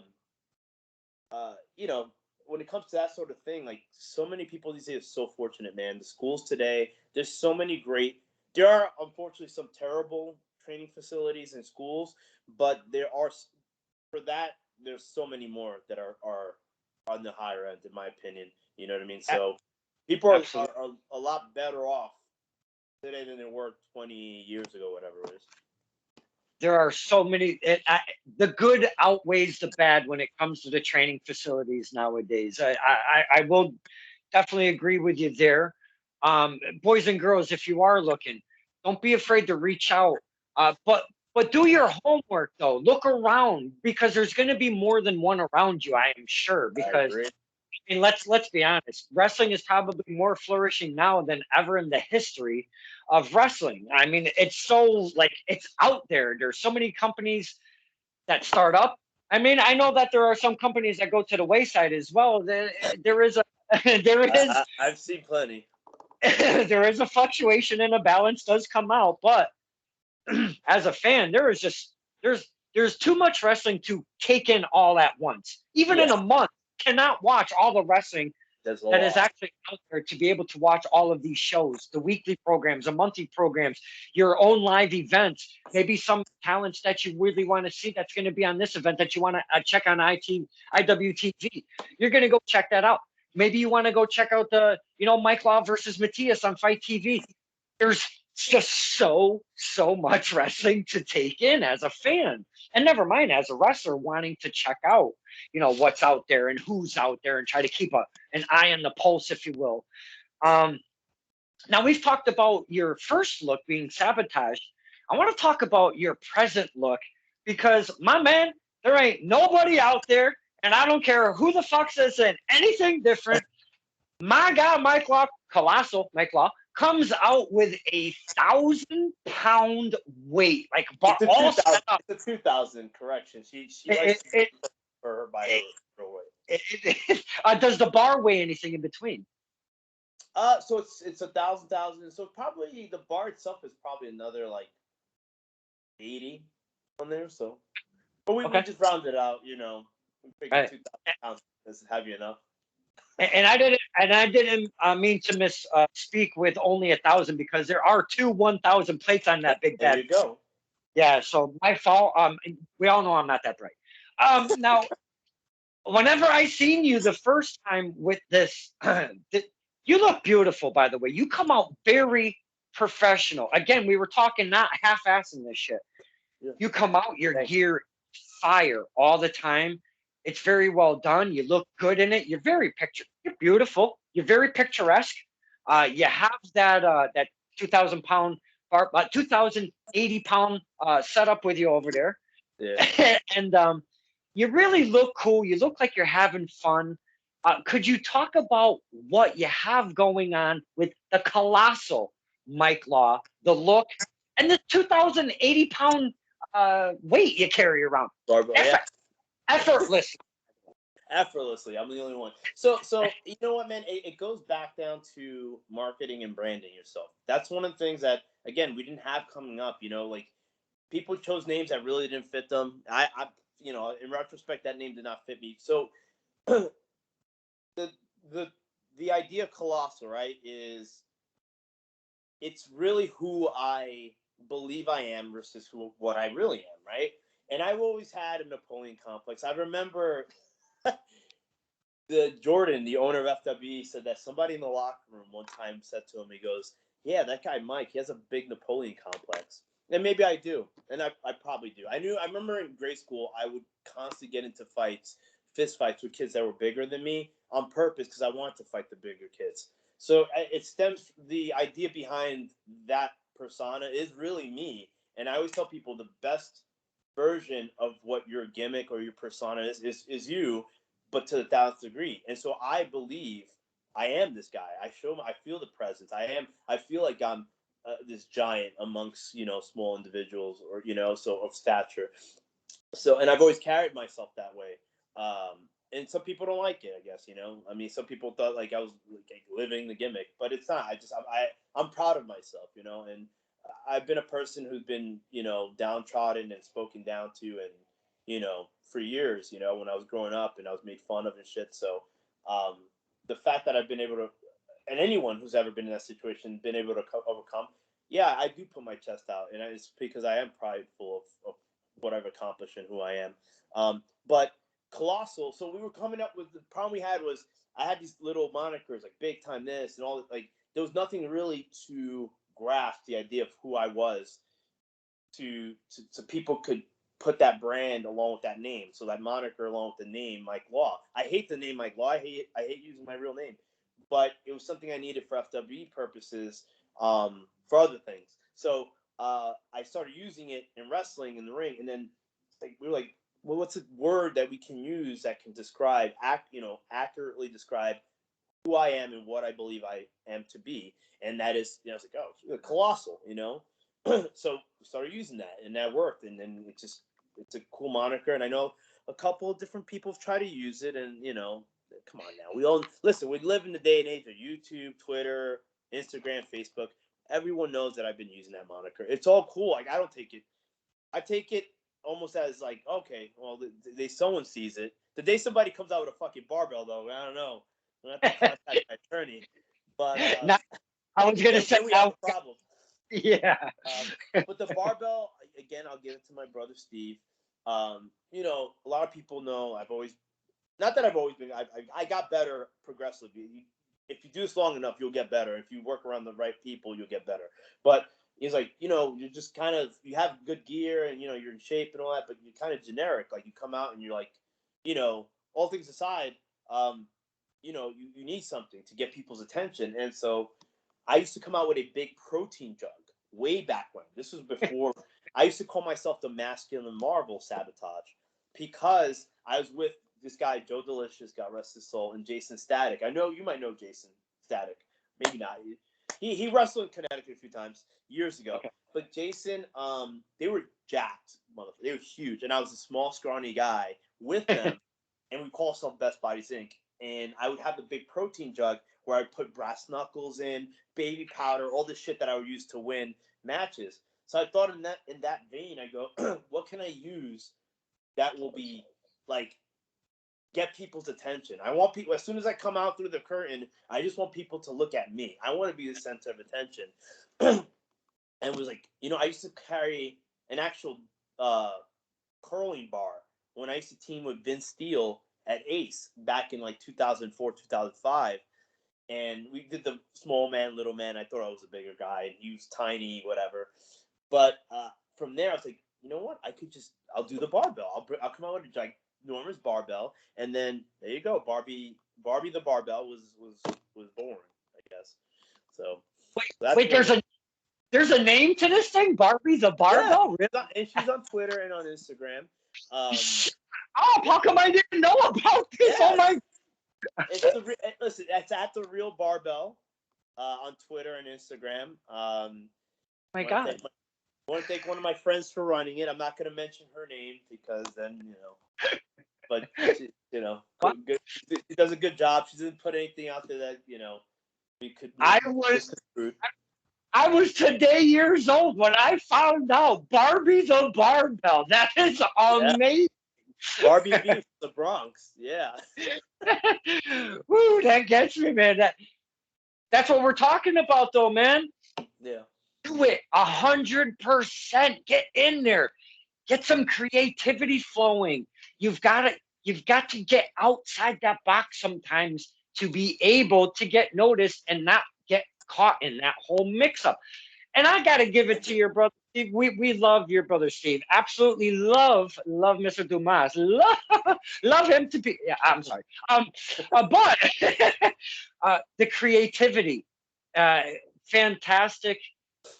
you know, when it comes to that sort of thing, like so many people these days are so fortunate, man. The schools today, there's so many great. There are unfortunately some terrible training facilities and schools, but there are for that. There's so many more that are on the higher end, in my opinion. You know what I mean? So people Absolutely. are a lot better off today than they were 20 years ago, whatever it is. There are so many. The good outweighs the bad when it comes to the training facilities nowadays. I will definitely agree with you there. Boys and girls, if you are looking, don't be afraid to reach out. But do your homework though. Look around because there's going to be more than one around you. I am sure I because agree. I mean, let's be honest. Wrestling is probably more flourishing now than ever in the history of wrestling. I mean, it's so like it's out there. There's so many companies that start up. I mean, I know that there are some companies that go to the wayside as well. There is a there is I've seen plenty. there is a fluctuation and a balance does come out, but as a fan, there's too much wrestling to take in all at once. Even in Yeah, a month, cannot watch all the wrestling there's a that is lot. actually out there to be able to watch all of these shows, the weekly programs, the monthly programs, your own live events, maybe some talents that you really want to see that's going to be on this event that you want to check on IWTV. You're going to go check that out. Maybe you want to go check out Mike Law versus Matthias on Fight TV. There's just so much wrestling to take in as a fan, and never mind as a wrestler wanting to check out what's out there and who's out there and try to keep an eye on the pulse, if you will. um Now we've talked about your first look being sabotaged. I want to talk about your present look because my man, there ain't nobody out there, and I don't care who the fuck says anything different. My guy, Mike Law, Colossal, Mike Law, comes out with 1,000-pound weight, like It's a all 2000. set up. It's a 2000 correction. She likes It, to it, for her by it, her weight. does the bar weigh anything in between? So it's 1,000. So probably the bar itself is probably another like 80 on there. So, but we Okay. just rounded out. We All figured right. 2,000 pounds is heavy enough. And I didn't mean to speak with only 1,000 because there are two 1,000 plates on that big There bad. you go. Yeah, so my fault. We all know I'm not that bright. Now, whenever I seen you the first time with this, you look beautiful. By the way, you come out very professional. Again, we were talking not half-assing this shit. Yeah. You come out, your Thanks. gear fire all the time. It's very well done. You look good in it. You're beautiful. You're very picturesque. You have that 2,000-pound bar, 2,080-pound setup with you over there, Yeah. and you really look cool. You look like you're having fun. Could you talk about what you have going on with the Colossal Mike Law, the look, and the 2,080-pound weight you carry around? Barbell. Yeah. Effortless. Effortlessly. I'm the only one. So you know what, man? It goes back down to marketing and branding yourself. That's one of the things that again we didn't have coming up. Like people chose names that really didn't fit them. In retrospect, that name did not fit me. So the the the idea of Colossal, right, is it's really who I believe I am versus what I really am, right? And I've always had a Napoleon complex. I remember the Jordan, the owner of FWE, said that somebody in the locker room one time said to him, he goes, "Yeah, that guy Mike, he has a big Napoleon complex." And maybe I do, and I probably do. I remember in grade school, I would constantly get into fist fights with kids that were bigger than me on purpose because I wanted to fight the bigger kids. So it stems the idea behind that persona is really me, and I always tell people the best version of what your gimmick or your persona is you, but to the 1,000th degree. And so I believe I am this guy. I feel the presence. I feel like I'm this giant amongst small individuals or so of stature. So and I've always carried myself that way. and some people don't like it, I guess, I mean, some people thought like I was like living the gimmick, but it's not. I'm proud of myself, and I've been a person who's been, downtrodden and spoken down to, and for years, when I was growing up and I was made fun of and shit. So um, the fact that I've been able to, and anyone who's ever been in that situation, been able to overcome, yeah, I do put my chest out, and it's because I am prideful of what I've accomplished and who I am. But Colossal. So we were coming up with, the problem we had was I had these little monikers like Big Time This and all, like there was nothing really to grasp the idea of who I was, so people could put that brand along with that name. So that moniker along with the name Mike Law. I hate the name Mike Law. I hate using my real name, but it was something I needed for FWE purposes, for other things. So I started using it in wrestling in the ring, and then like we were like, well, what's a word that we can use that can describe accurately describe who I am and what I believe I am to be, and that is, I was like, oh, Colossal. So we started using that, and that worked, and then it's a cool moniker, and I know a couple of different people have tried to use it, and come on now, we all listen. We live in the day and age of YouTube, Twitter, Instagram, Facebook. Everyone knows that I've been using that moniker. It's all cool. Like, I don't take it. I take it almost as like, okay, well, someone sees it. The day somebody comes out with a fucking barbell, though, I don't know. I'm gonna have to contact my attorney. But Now, I was gonna say then we have now. a problem. Yeah. But the barbell, again, I'll give it to my brother Steve. A lot of people know I've always, not that I've always been, I got better progressively. If you do this long enough, you'll get better. If you work around the right people, you'll get better. But he's like, you're just kind of, you have good gear and, you're in shape and all that, but you're kind of generic. Like, you come out and you're like, all things aside, you need something to get people's attention. And so I used to come out with a big protein jug way back when. This was before I used to call myself the masculine Marvel Sabotage, because I was with this guy, Joe Delicious, God rest his soul, and Jason Static. I know you might know Jason Static. Maybe not. He wrestled in Connecticut a few times years ago. Okay. But Jason, they were jacked, motherfucker. They were huge. And I was a small, scrawny guy with them. And we call ourselves Best Bodies Inc. And I would have the big protein jug where I put brass knuckles in, baby powder, all the shit that I would use to win matches. So I thought in that vein, I go, what can I use that will be like get people's attention? I want people, as soon as I come out through the curtain, I just want people to look at me. I want to be the center of attention. And it was like, I used to carry an actual curling bar when I used to team with Vince Steele at Ace back in like 2004, 2005. And we did the small man, little man. I thought I was a bigger guy, and he was tiny, whatever. But from there, I was like, you know what? I'll do the barbell. I'll come out with a ginormous barbell, and then there you go. Barbie the barbell was born, I guess. So that's Wait, there's a name to this thing, Barbie the yeah. barbell. Really? And she's on Twitter and on Instagram. Oh, how come I didn't know about this? Yes. Oh my! Listen, it's at the Real Barbell on Twitter and Instagram. My I God! want to thank one of my friends for running it. I'm not going to mention her name because then but she, good. She does a good job. She doesn't put anything out there that we could. I was today years old when I found out Barbie the barbell. That is Yeah, amazing. Barbie V from the Bronx. Yeah. Woo, that gets me, man. That's what we're talking about, though, man. Yeah. Do it 100%. Get in there. Get some creativity flowing. You've got to get outside that box sometimes to be able to get noticed and not get caught in that whole mix-up. And I got to give it to your brother Steve. We love your brother Steve. Absolutely love Mr. Dumas. Love him to be. Yeah, I'm sorry. But the creativity, fantastic.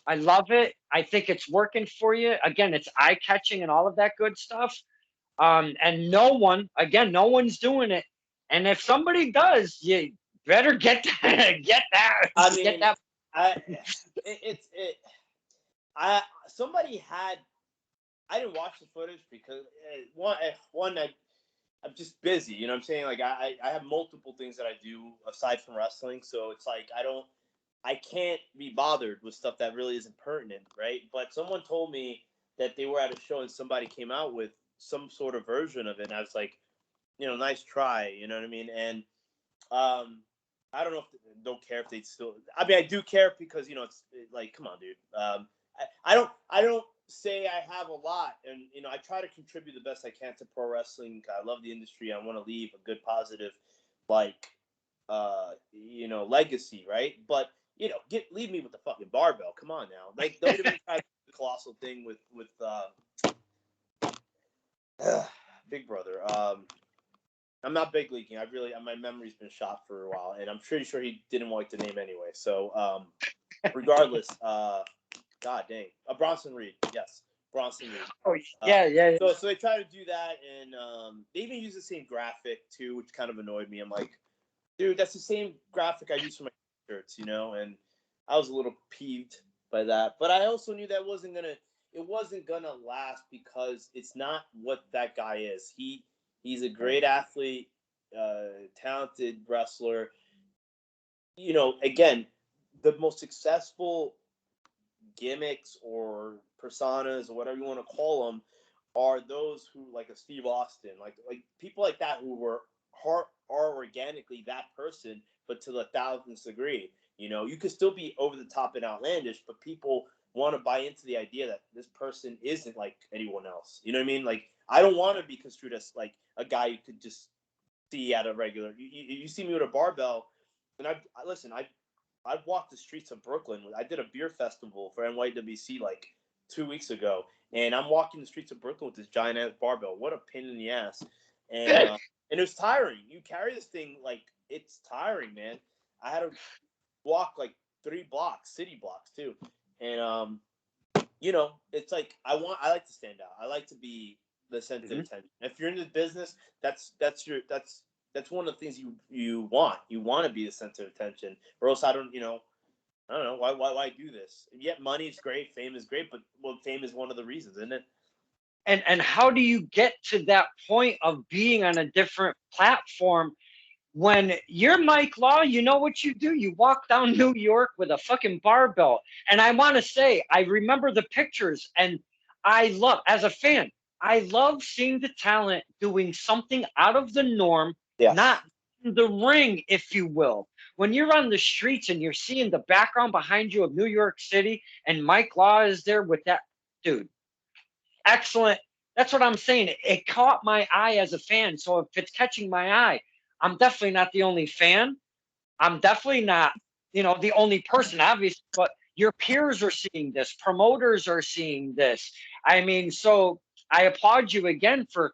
I love it. I think it's working for you. Again, it's eye catching and all of that good stuff. And no one's doing it. And if somebody does, you better get get that. I mean, get that. somebody had. I didn't watch the footage because one I'm just busy. You know what I'm saying? Like I have multiple things that I do aside from wrestling, so it's like I can't be bothered with stuff that really isn't pertinent, right? But someone told me that they were at a show and somebody came out with some sort of version of it, and I was like, nice try. You know what I mean? And um, I don't know if don't care if they still. I mean, I do care because it's like, come on, dude. I don't say I have a lot, and I try to contribute the best I can to pro wrestling. I love the industry. I want to leave a good, positive, like, legacy, right? But leave me with the fucking barbell. Come on now, like don't even try the colossal thing with Big Brother. I'm not big leaguing. My memory's been shot for a while, and I'm pretty sure he didn't like the name anyway. So, regardless, God dang, Bronson Reed, yes, Bronson Reed. Oh yeah, yeah, yeah. So they try to do that, and they even use the same graphic too, which kind of annoyed me. I'm like, dude, that's the same graphic I use for my shirts, and I was a little peeved by that. But I also knew that it wasn't gonna last because it's not what that guy is. He's a great athlete, talented wrestler. Again, the most successful gimmicks or personas or whatever you want to call them are those who like a Steve Austin, like people like that who are organically that person, but to the thousandth degree. You could still be over the top and outlandish, but people want to buy into the idea that this person isn't like anyone else. You know what I mean? Like I don't want to be construed as like a guy you could just see at a regular. You see me with a barbell, and I've walked the streets of Brooklyn. I did a beer festival for NYWC like 2 weeks ago, and I'm walking the streets of Brooklyn with this giant ass barbell. What a pain in the ass! And it was tiring. You carry this thing like it's tiring, man. I had to walk like 3 blocks, city blocks too, and it's like I like to stand out. I like to be the center of attention. If you're in the business, that's one of the things you want. You want to be the center of attention, or else I don't know why do this. Yet money is great, fame is great, but fame is one of the reasons, isn't it? And how do you get to that point of being on a different platform when you're Mike Law? You know what you do? You walk down New York with a fucking barbell. And I want to say, I remember the pictures, and as a fan, I love seeing the talent doing something out of the norm, Yes. not in the ring, if you will. When you're on the streets and you're seeing the background behind you of New York City, and Mike Law is there with that, dude, excellent. That's what I'm saying. It caught my eye as a fan. So if it's catching my eye, I'm definitely not the only fan. I'm definitely not, the only person, obviously, but your peers are seeing this, promoters are seeing this. I mean, so I applaud you again for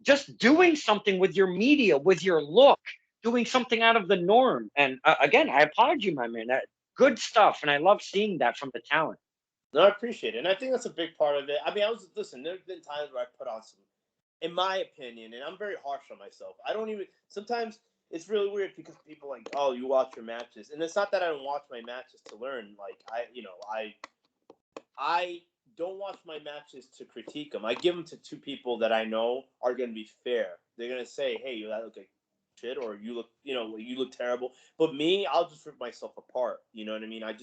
just doing something with your media, with your look, doing something out of the norm. And again, I applaud you, my man. Good stuff. And I love seeing that from the talent. No, I appreciate it, and I think that's a big part of it. I mean, listen. There's been times where I put on some, in my opinion, and I'm very harsh on myself. I don't even sometimes it's really weird because people are like, oh, you watch your matches, and it's not that I don't watch my matches to learn. Like I don't watch my matches to critique them. I give them to two people that I know are going to be fair. They're going to say, hey, you look like shit, or you look terrible. But me, I'll just rip myself apart. You know what I mean? I'm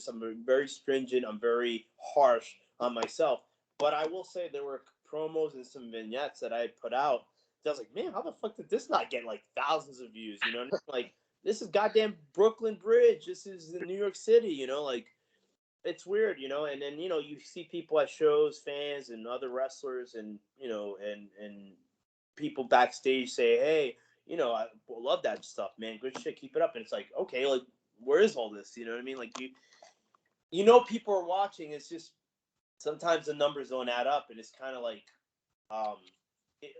very stringent. I'm very harsh on myself. But I will say there were promos and some vignettes that I put out that I was like, man, how the fuck did this not get like thousands of views? You know what I mean? Like, this is goddamn Brooklyn Bridge. This is in New York City, like it's weird, and then you see people at shows, fans and other wrestlers, and and people backstage say, hey, I love that stuff, man, good shit, keep it up. And it's like, okay, like where is all this? You know what I mean? Like people are watching. It's just sometimes the numbers don't add up, and it's kind of like, um, it,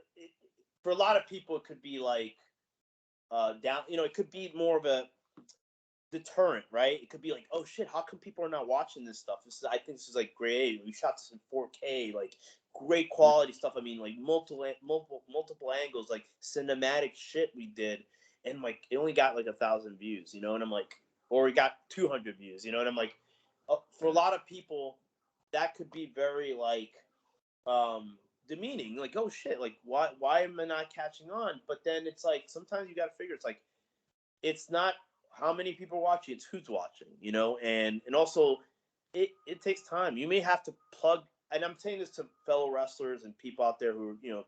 for a lot of people, it could be like down. It could be more of a deterrent, right? It could be like, oh shit, how come people are not watching this stuff? I think this is like great. We shot this in 4K, like great quality stuff. I mean, like multiple angles, like cinematic shit we did, and like it only got like 1,000 views, and I'm like, or we got 200 views, and I'm like, for a lot of people, that could be very like, demeaning. Like, oh shit, like why am I not catching on? But then it's like sometimes you got to figure it's like it's not how many people are watching, it's who's watching, you know, and also it takes time. You may have to plug, and I'm saying this to fellow wrestlers and people out there who are,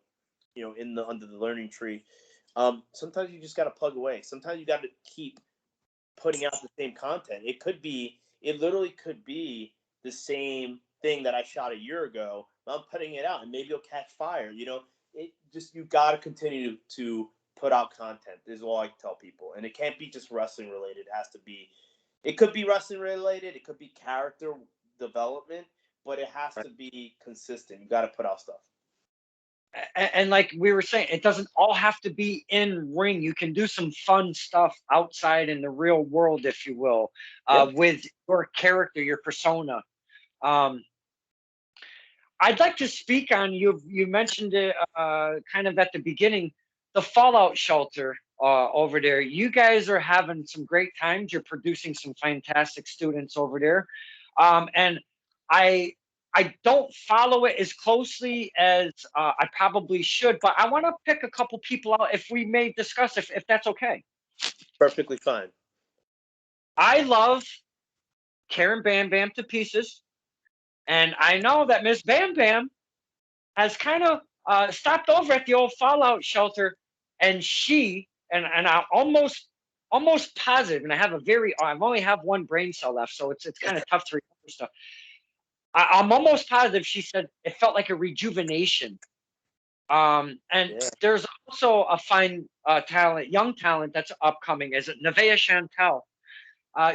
in the under the learning tree. Sometimes you just got to plug away. Sometimes you got to keep putting out the same content. It literally could be the same thing that I shot a year ago. I'm putting it out, and maybe it'll catch fire. You know, it just you got to continue to put out content. Is all I tell people, and it can't be just wrestling related. It has to be. It could be wrestling related. It could be character development, but it has to be consistent. You got to put out stuff. And like we were saying, it doesn't all have to be in ring. You can do some fun stuff outside in the real world, if you will, with your character, your persona. Um, I'd like to speak on you mentioned it kind of at the beginning, the Fallout shelter over there. You guys are having some great times. You're producing some fantastic students over there, and I I don't follow it as closely as I probably should, but I want to pick a couple people out if we may discuss if that's okay. Perfectly fine. I love Karen Bam Bam to pieces, and I know that Miss Bam Bam has kind of stopped over at the old Fallout shelter, and and I'm almost positive, and I've only have one brain cell left, so it's kind of tough to remember stuff. I'm almost positive she said it felt like a rejuvenation. And Yeah. there's also a fine young talent that's upcoming. Is it Nevaeh Chantel?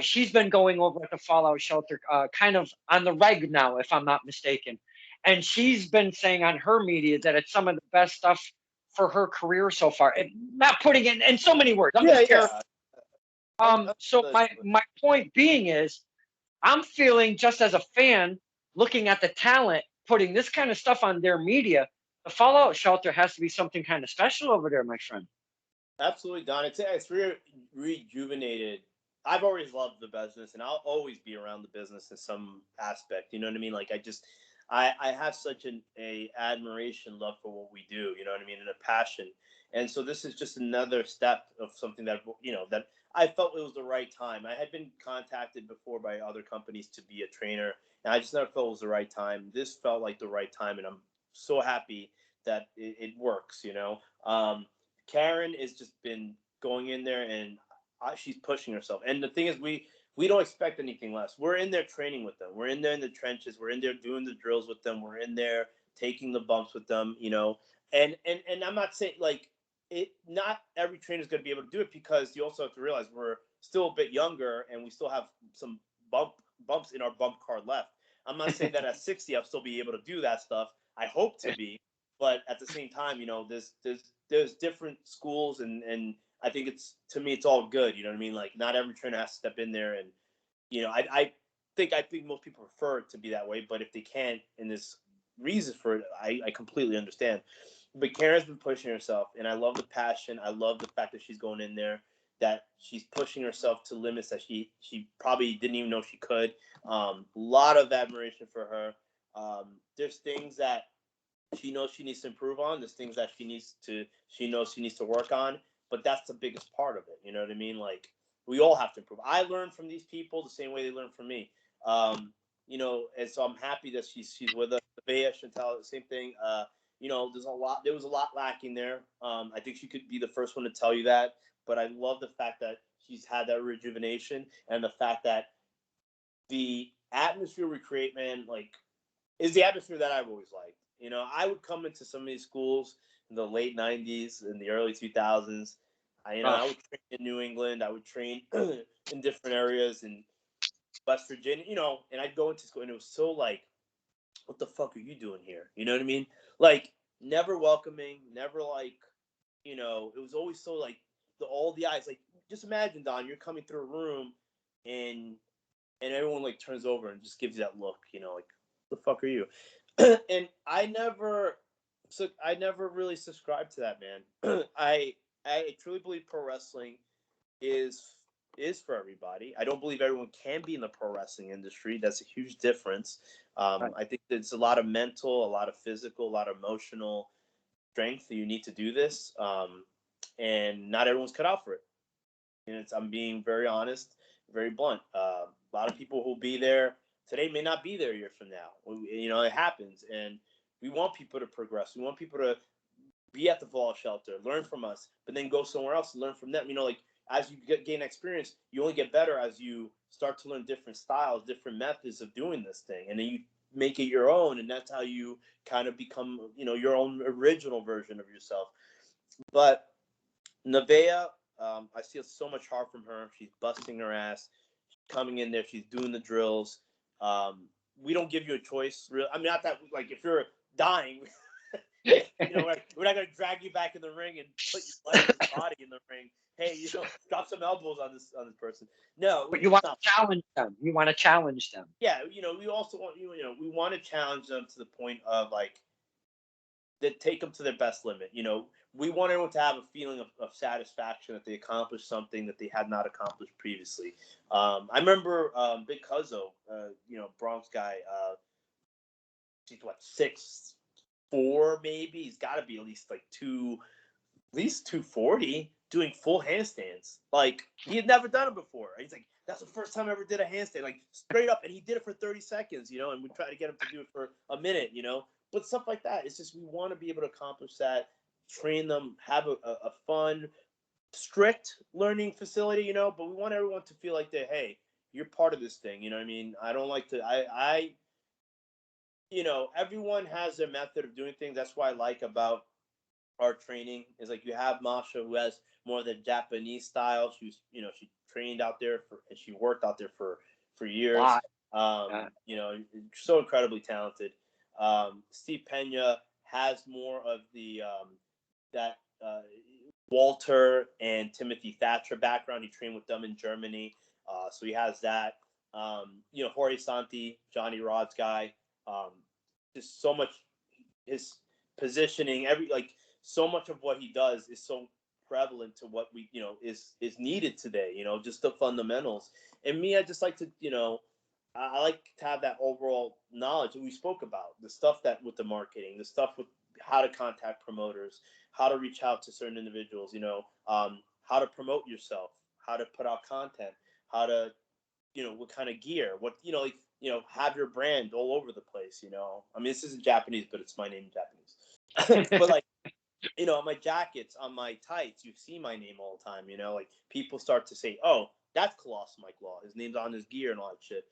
She's been going over at the Fallout shelter, kind of on the reg now, if I'm not mistaken. And she's been saying on her media that it's some of the best stuff for her career so far. Not putting it in so many words. I'm Yeah, just yeah. So my point being is, I'm feeling just as a fan, looking at the talent, putting this kind of stuff on their media. The Fallout shelter has to be something kind of special over there, my friend. Absolutely, Don. It's rejuvenated. I've always loved the business, and I'll always be around the business in some aspect. You know what I mean? Like I have such a admiration, love for what we do. You know what I mean, and a passion. And so this is just another step of something that that I felt it was the right time. I had been contacted before by other companies to be a trainer, and I just never felt it was the right time. This felt like the right time, and I'm so happy that it works. Karen has just been going in there, and she's pushing herself. And the thing is, we don't expect anything less. We're in there training with them. We're in there in the trenches. We're in there doing the drills with them. We're in there taking the bumps with them. And I'm not saying like it. Not every trainer is going to be able to do it, because you also have to realize we're still a bit younger and we still have some bumps in our bump card left. I'm not saying that at 60 I'll still be able to do that stuff. I hope to be, but at the same time, there's different schools, and I think to me it's all good. You know what I mean? Like, not every trainer has to step in there, and I think most people prefer it to be that way. But if they can't, and there's reasons for it, I completely understand. But Karen's been pushing herself, and I love the passion. I love the fact that she's going in there, that she's pushing herself to limits that she probably didn't even know she could. A lot of admiration for her. There's things that she knows she needs to improve on. There's things that she knows she needs to work on, but that's the biggest part of it. You know what I mean? Like, we all have to improve. I learn from these people the same way they learn from me. And so I'm happy that she's with us. Nevaeh Chantal, the same thing. There was a lot lacking there. I think she could be the first one to tell you that, but I love the fact that she's had that rejuvenation, and the fact that the atmosphere we create, man, like, is the atmosphere that I've always liked. I would come into some of these schools in the late '90s and the early 2000s. I would train in New England. I would train in different areas in West Virginia. And I'd go into school, and it was so like, what the fuck are you doing here? You know what I mean? Like, never welcoming, never like, it was always so like all the eyes. Like, just imagine, Don, you're coming through a room, and everyone like turns over and just gives you that look. Like, the fuck are you? And I never really subscribed to that, man. I truly believe pro wrestling is is for everybody. I don't believe everyone can be in the pro wrestling industry. That's a huge difference. Right. I think there's a lot of mental, a lot of physical, a lot of emotional strength that you need to do this, and not everyone's cut out for it. And I'm being very honest, very blunt. A lot of people who'll be there today may not be there a year from now. It happens, and we want people to progress. We want people to be at the fall shelter, learn from us, but then go somewhere else and learn from them. Like as you gain experience, you only get better as you start to learn different styles, different methods of doing this thing, and then you make it your own, and that's how you kind of become, your own original version of yourself. But Nevaeh, I see so much heart from her. She's busting her ass, coming in there. She's doing the drills. We don't give you a choice. I mean, not that like if you're dying, we're not gonna drag you back in the ring and put your lifeless body in the ring. Hey, drop some elbows on this person. No, But you want to challenge them. You want to challenge them. Yeah, we also want we want to challenge them to the point of like that take them to their best limit. We want everyone to have a feeling of satisfaction that they accomplished something that they had not accomplished previously. I remember Big Cuzzo, Bronx guy. He's what 6'4" maybe. He's got to be at least like at least 240 doing full handstands. Like he had never done it before. He's like, that's the first time I ever did a handstand, like straight up, and he did it for 30 seconds, and we try to get him to do it for a minute, but stuff like that. It's just we want to be able to accomplish that, train them, have a fun, strict learning facility, but we want everyone to feel like hey, you're part of this thing. You know what I mean? I don't like to everyone has their method of doing things. That's what I like about our training is like you have Masha who has more of the Japanese style. She trained out there and she worked out there for years. So incredibly talented. Steve Pena has more of the that Walter and Timothy Thatcher background. He trained with them in Germany, so he has that. Jorge Santi, Johnny Rod's guy. Just so much his positioning, so much of what he does is so prevalent to what we is needed today. Just the fundamentals. And me, I just like to I like to have that overall knowledge that we spoke about, the stuff that with the marketing, the stuff with how to contact promoters, how to reach out to certain individuals, how to promote yourself, how to put out content, how to what kind of gear, what have your brand all over the place. I mean, this isn't Japanese, but it's my name in Japanese. But like on my jackets, on my tights, you see my name all the time. Like people start to say, "Oh, that's Colossal Mike Law. His name's on his gear and all that shit."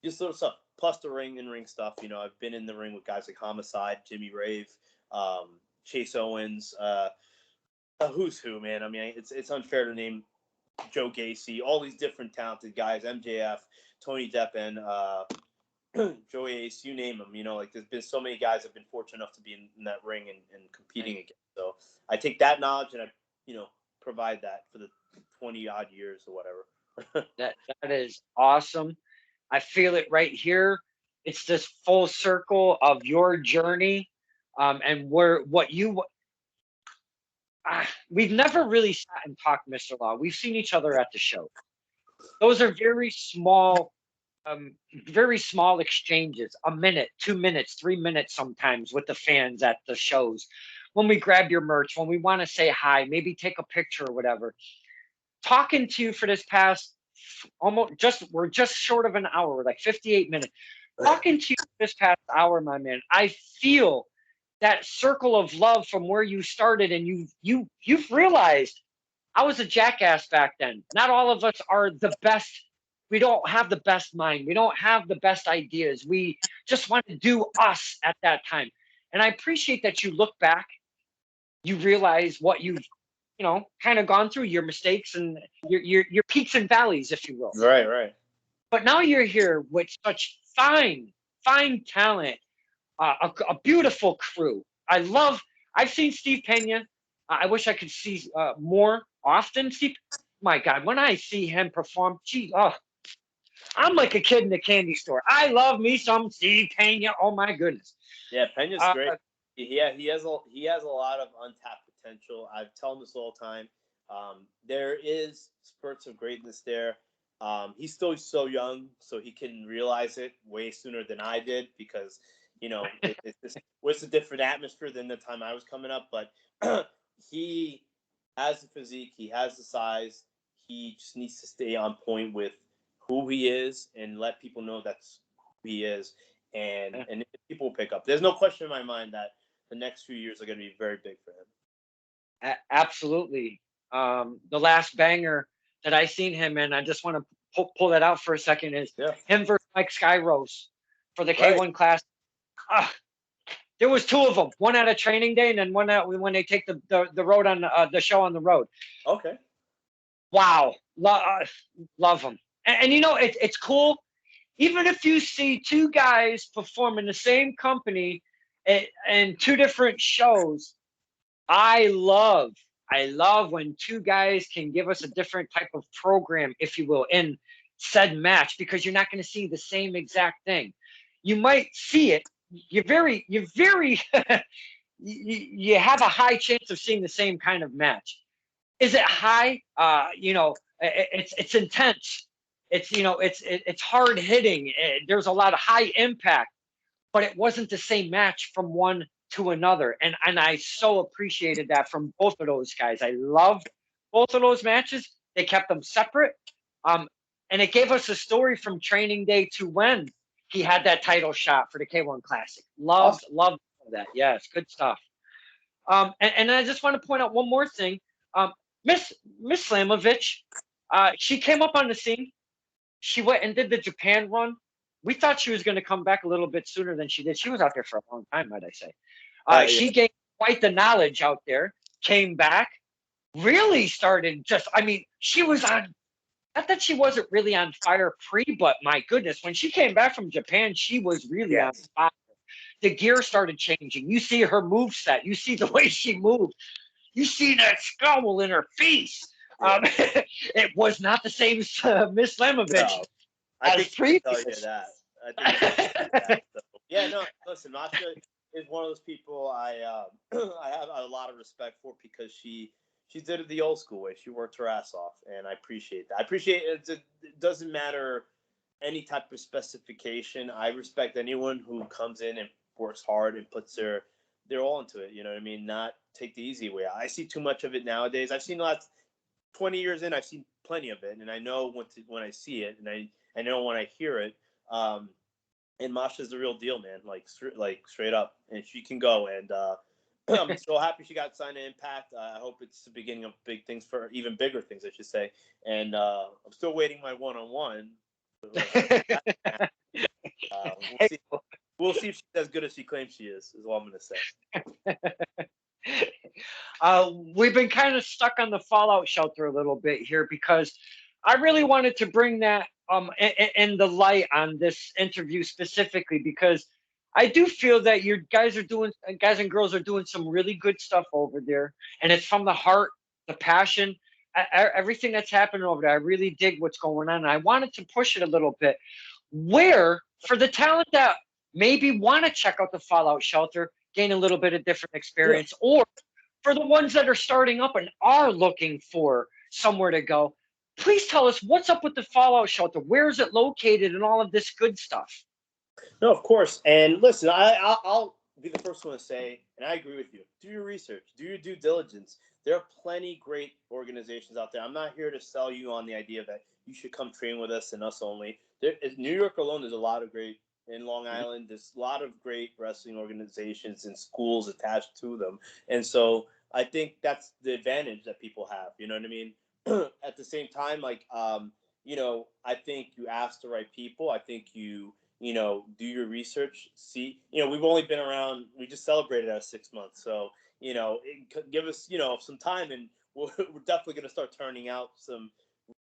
Just little stuff. Plus the ring stuff. I've been in the ring with guys like Homicide, Jimmy Rave, Chase Owens. Who's who, man? I mean, it's unfair to name Joe Gacy, all these different talented guys, MJF, Tony Deppen, Joe Ace, you name them. Like there's been so many guys I've been fortunate enough to be in that ring and competing against. So I take that knowledge and I, provide that for the 20 odd years or whatever. That is awesome. I feel it right here. It's this full circle of your journey, and we've never really sat and talked, Mr. Law. We've seen each other at the show. Those are very small exchanges, a minute, 2 minutes, 3 minutes sometimes with the fans at the shows. When we grab your merch, when we want to say hi, maybe take a picture or whatever. Talking to you for this past we're just short of an hour, we're like 58 minutes. Talking to you this past hour, my man, I feel that circle of love from where you started, and you've realized I was a jackass back then. Not all of us are the best. We don't have the best mind. We don't have the best ideas. We just want to do us at that time. And I appreciate that you look back, you realize what you've, kind of gone through, your mistakes and your peaks and valleys, if you will. Right. But now you're here with such fine talent, a beautiful crew. I've seen Steve Pena. I wish I could see more often. Steve, my God, when I see him perform, I'm like a kid in the candy store. I love me some Steve Pena. Oh my goodness. Yeah, Pena's great. He has a lot of untapped potential. I tell him this all the time. There is spurts of greatness there. He's still so young, so he can realize it way sooner than I did because, it's a different atmosphere than the time I was coming up. But he has the physique, he has the size. He just needs to stay on point with who he is and let people know that's who he is, and people will pick up. There's no question in my mind that the next few years are going to be very big for him. Absolutely. The last banger that I seen him in, I just want to pull that out for a second, is him versus Mike Skyrose for the K1 class. There was two of them, one at a training day and then one at when they take the road on the show on the road. Okay. Wow. Love them. And it's cool. Even if you see two guys perform in the same company and two different shows, I love when two guys can give us a different type of program, if you will, in said match, because you're not going to see the same exact thing. You might see it. You have a high chance of seeing the same kind of match. Is it high? It's intense. It's hard hitting. There's a lot of high impact, but it wasn't the same match from one to another. And I so appreciated that from both of those guys. I loved both of those matches. They kept them separate. And it gave us a story from training day to when he had that title shot for the K1 Classic. Loved that. Yes, good stuff. And I just want to point out one more thing. Miss Slamovich, she came up on the scene. She went and did the Japan run. We thought she was going to come back a little bit sooner than she did. She was out there for a long time, might I say. She gained quite the knowledge out there, came back, really started she was on, not that she wasn't really on fire but my goodness, when she came back from Japan, she was really on fire. The gear started changing. You see her move set. You see the way she moved. You see that scowl in her face. It was not the same as Miss Slamovich. No. I think I tell you that. So, no, listen, Masha is one of those people I have a lot of respect for because she did it the old school way. She worked her ass off, and I appreciate that. I appreciate it. It doesn't matter any type of specification. I respect anyone who comes in and works hard and puts their all into it. You know what I mean? Not take the easy way. I see too much of it nowadays. I've seen lots. 20 years in, I've seen plenty of it, and I know when I see it, and I know when I hear it. And Masha's the real deal, man. Like straight up, and she can go. And I'm so happy she got signed to Impact. I hope it's the beginning of big things for even bigger things, I should say. And I'm still waiting my one-on-one. We'll see if she's as good as she claims she is all I'm going to say. We've been kind of stuck on the Fallout shelter a little bit here because I really wanted to bring that in the light on this interview specifically, because I do feel that you guys and girls are doing some really good stuff over there, and it's from the heart, the passion, everything that's happening over there. I really dig what's going on, and I wanted to push it a little bit. Where, for the talent that maybe want to check out the Fallout shelter, gain a little bit of different experience, or for the ones that are starting up and are looking for somewhere to go, please tell us what's up with the Fallout shelter. Where is it located and all of this good stuff? No, of course. And listen, I'll be the first one to say, and I agree with you, do your research, do your due diligence. There are plenty great organizations out there. I'm not here to sell you on the idea that you should come train with us and us only. New York alone, there's a lot of great, in Long Island, there's a lot of great wrestling organizations and schools attached to them. And so I think that's the advantage that people have. You know what I mean? At the same time, I think you ask the right people. I think you do your research. See, we've only been around, we just celebrated our 6 months. So, give us, some time, and we're definitely going to start turning out some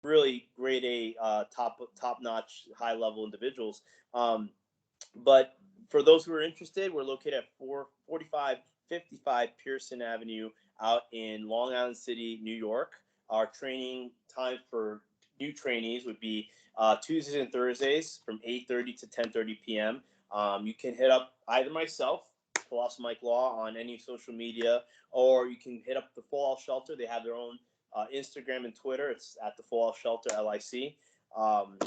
really grade A, top-notch, high-level individuals. But for those who are interested, we're located at 4555 Pearson Avenue out in Long Island City, New York. Our training time for new trainees would be Tuesdays and Thursdays from 8:30 to 10:30 p.m. You can hit up either myself, Colossal Mike Law, on any social media, or you can hit up the Fallout Shelter. They have their own Instagram and Twitter. It's at the Fallout Shelter LIC. Um,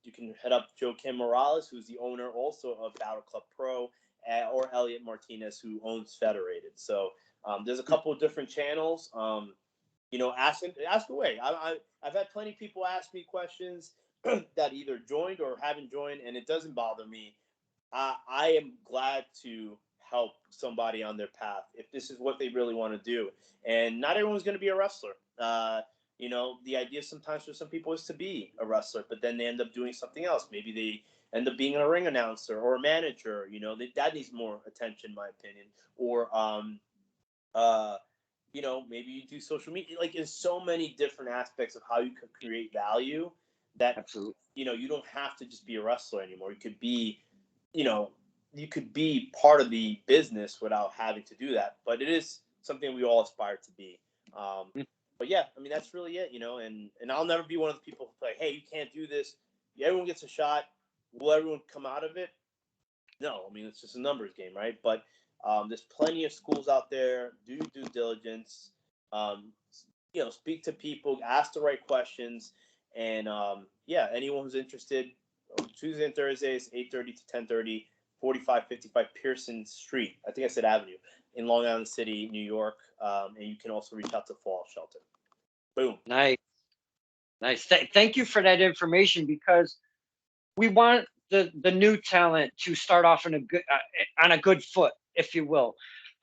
you can head up Joe Kim Morales, who's the owner also of Battle Club Pro, or Elliot Martinez, who owns Federated. So there's a couple of different channels. Ask away. I've had plenty of people ask me questions that either joined or haven't joined, and it doesn't bother me. I am glad to help somebody on their path if this is what they really want to do. And not everyone's going to be a wrestler. The idea sometimes for some people is to be a wrestler, but then they end up doing something else. Maybe they end up being a ring announcer or a manager. That needs more attention, in my opinion. Or maybe you do social media. Like, there's so many different aspects of how you could create value that Absolutely. you don't have to just be a wrestler anymore. You could be part of the business without having to do that. But it is something we all aspire to be. But yeah, I mean, that's really it, and I'll never be one of the people who like, hey, you can't do this. Everyone gets a shot. Will everyone come out of it? No, I mean, it's just a numbers game, right? But there's plenty of schools out there. Do your due diligence. Speak to people, ask the right questions, and anyone who's interested, Tuesday and Thursdays, 8:30 to 10:30, 4555 Pearson Street. I think I said Avenue in Long Island City, New York. And you can also reach out to Fallout Shelter. Boom. Nice. Thank you for that information, because we want the new talent to start off on a good foot, if you will.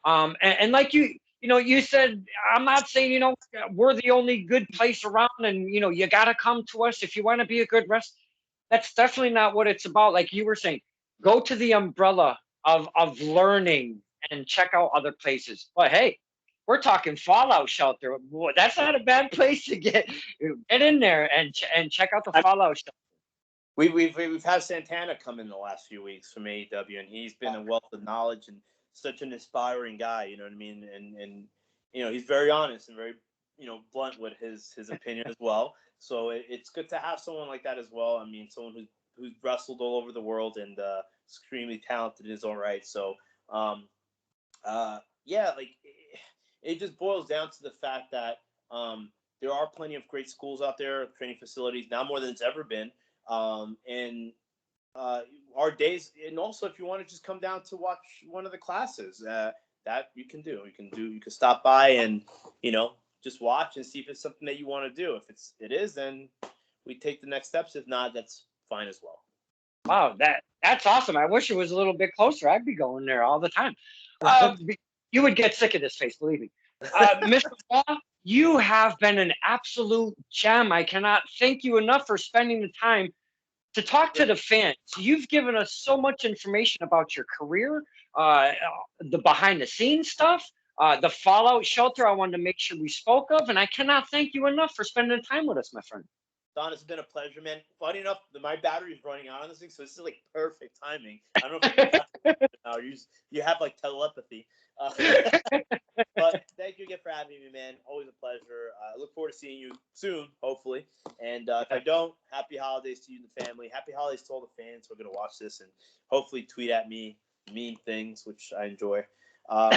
And like you said, I'm not saying we're the only good place around, and you got to come to us if you want to be a good wrestler. That's definitely not what it's about. Like you were saying, go to the umbrella of learning and check out other places. But hey, we're talking Fallout Shelter. Boy, that's not a bad place to get in there and check out the Fallout Shelter. We've had Santana come in the last few weeks from AEW, and he's been a wealth of knowledge and such an inspiring guy. You know what I mean? And he's very honest and very blunt with his opinion as well. So it's good to have someone like that as well. I mean, someone who's wrestled all over the world and extremely talented in his own right. So like it just boils down to the fact that there are plenty of great schools out there, training facilities, now more than it's ever been. And our days, and also if you want to just come down to watch one of the classes, that you can do. You can stop by and just watch and see if it's something that you want to do. If it is, then we take the next steps. If not, that's fine as well. Wow, that's awesome. I wish it was a little bit closer. I'd be going there all the time. You would get sick of this face, believe me. Mr. Law, you have been an absolute gem. I cannot thank you enough for spending the time to talk to the fans. You've given us so much information about your career, the behind the scenes stuff, the Fallout Shelter I wanted to make sure we spoke of, and I cannot thank you enough for spending time with us, my friend. Don, it's been a pleasure, man. Funny enough, my battery is running out on this thing, so this is like perfect timing. I don't know if you have like telepathy. But thank you again for having me, man. Always a pleasure. I look forward to seeing you soon, hopefully. And if I don't, happy holidays to you and the family. Happy holidays to all the fans who are going to watch this and hopefully tweet at me mean things, which I enjoy. On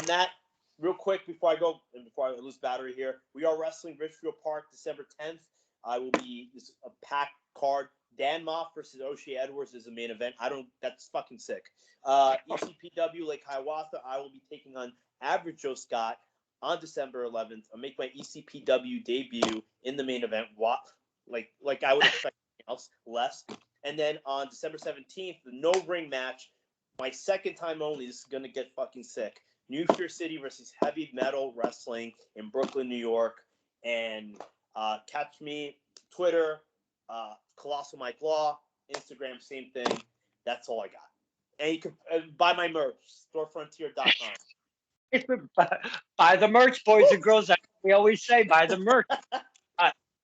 that, real quick before I go and before I lose battery here, we are wrestling Richfield Park December 10th. I will be a packed card. Dan Moff versus O'Shea Edwards is the main event. That's fucking sick. ECPW Lake Hiawatha, I will be taking on Average Joe Scott on December 11th. I'll make my ECPW debut in the main event. Like I would expect else, less. And then on December 17th, the no ring match, my second time only. This is going to get fucking sick. New Fear City versus Heavy Metal Wrestling in Brooklyn, New York. And catch me, Twitter, Colossal Mike Law, Instagram, same thing. That's all I got. And you can buy my merch, storefrontier.com. Buy the merch, boys and girls. We always say, buy the merch.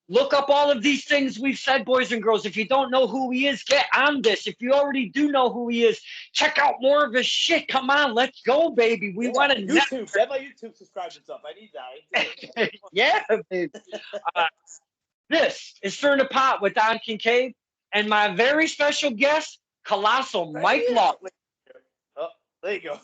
Look up all of these things we've said, boys and girls. If you don't know who he is, get on this. If you already do know who he is, check out more of his shit. Come on, let's go, baby. We want to YouTube. Get my YouTube subscribers up. I need that. Yeah, baby. This is Stir in the Pot with Don Kincaid and my very special guest, Colossal Mike Law. Oh, there you go.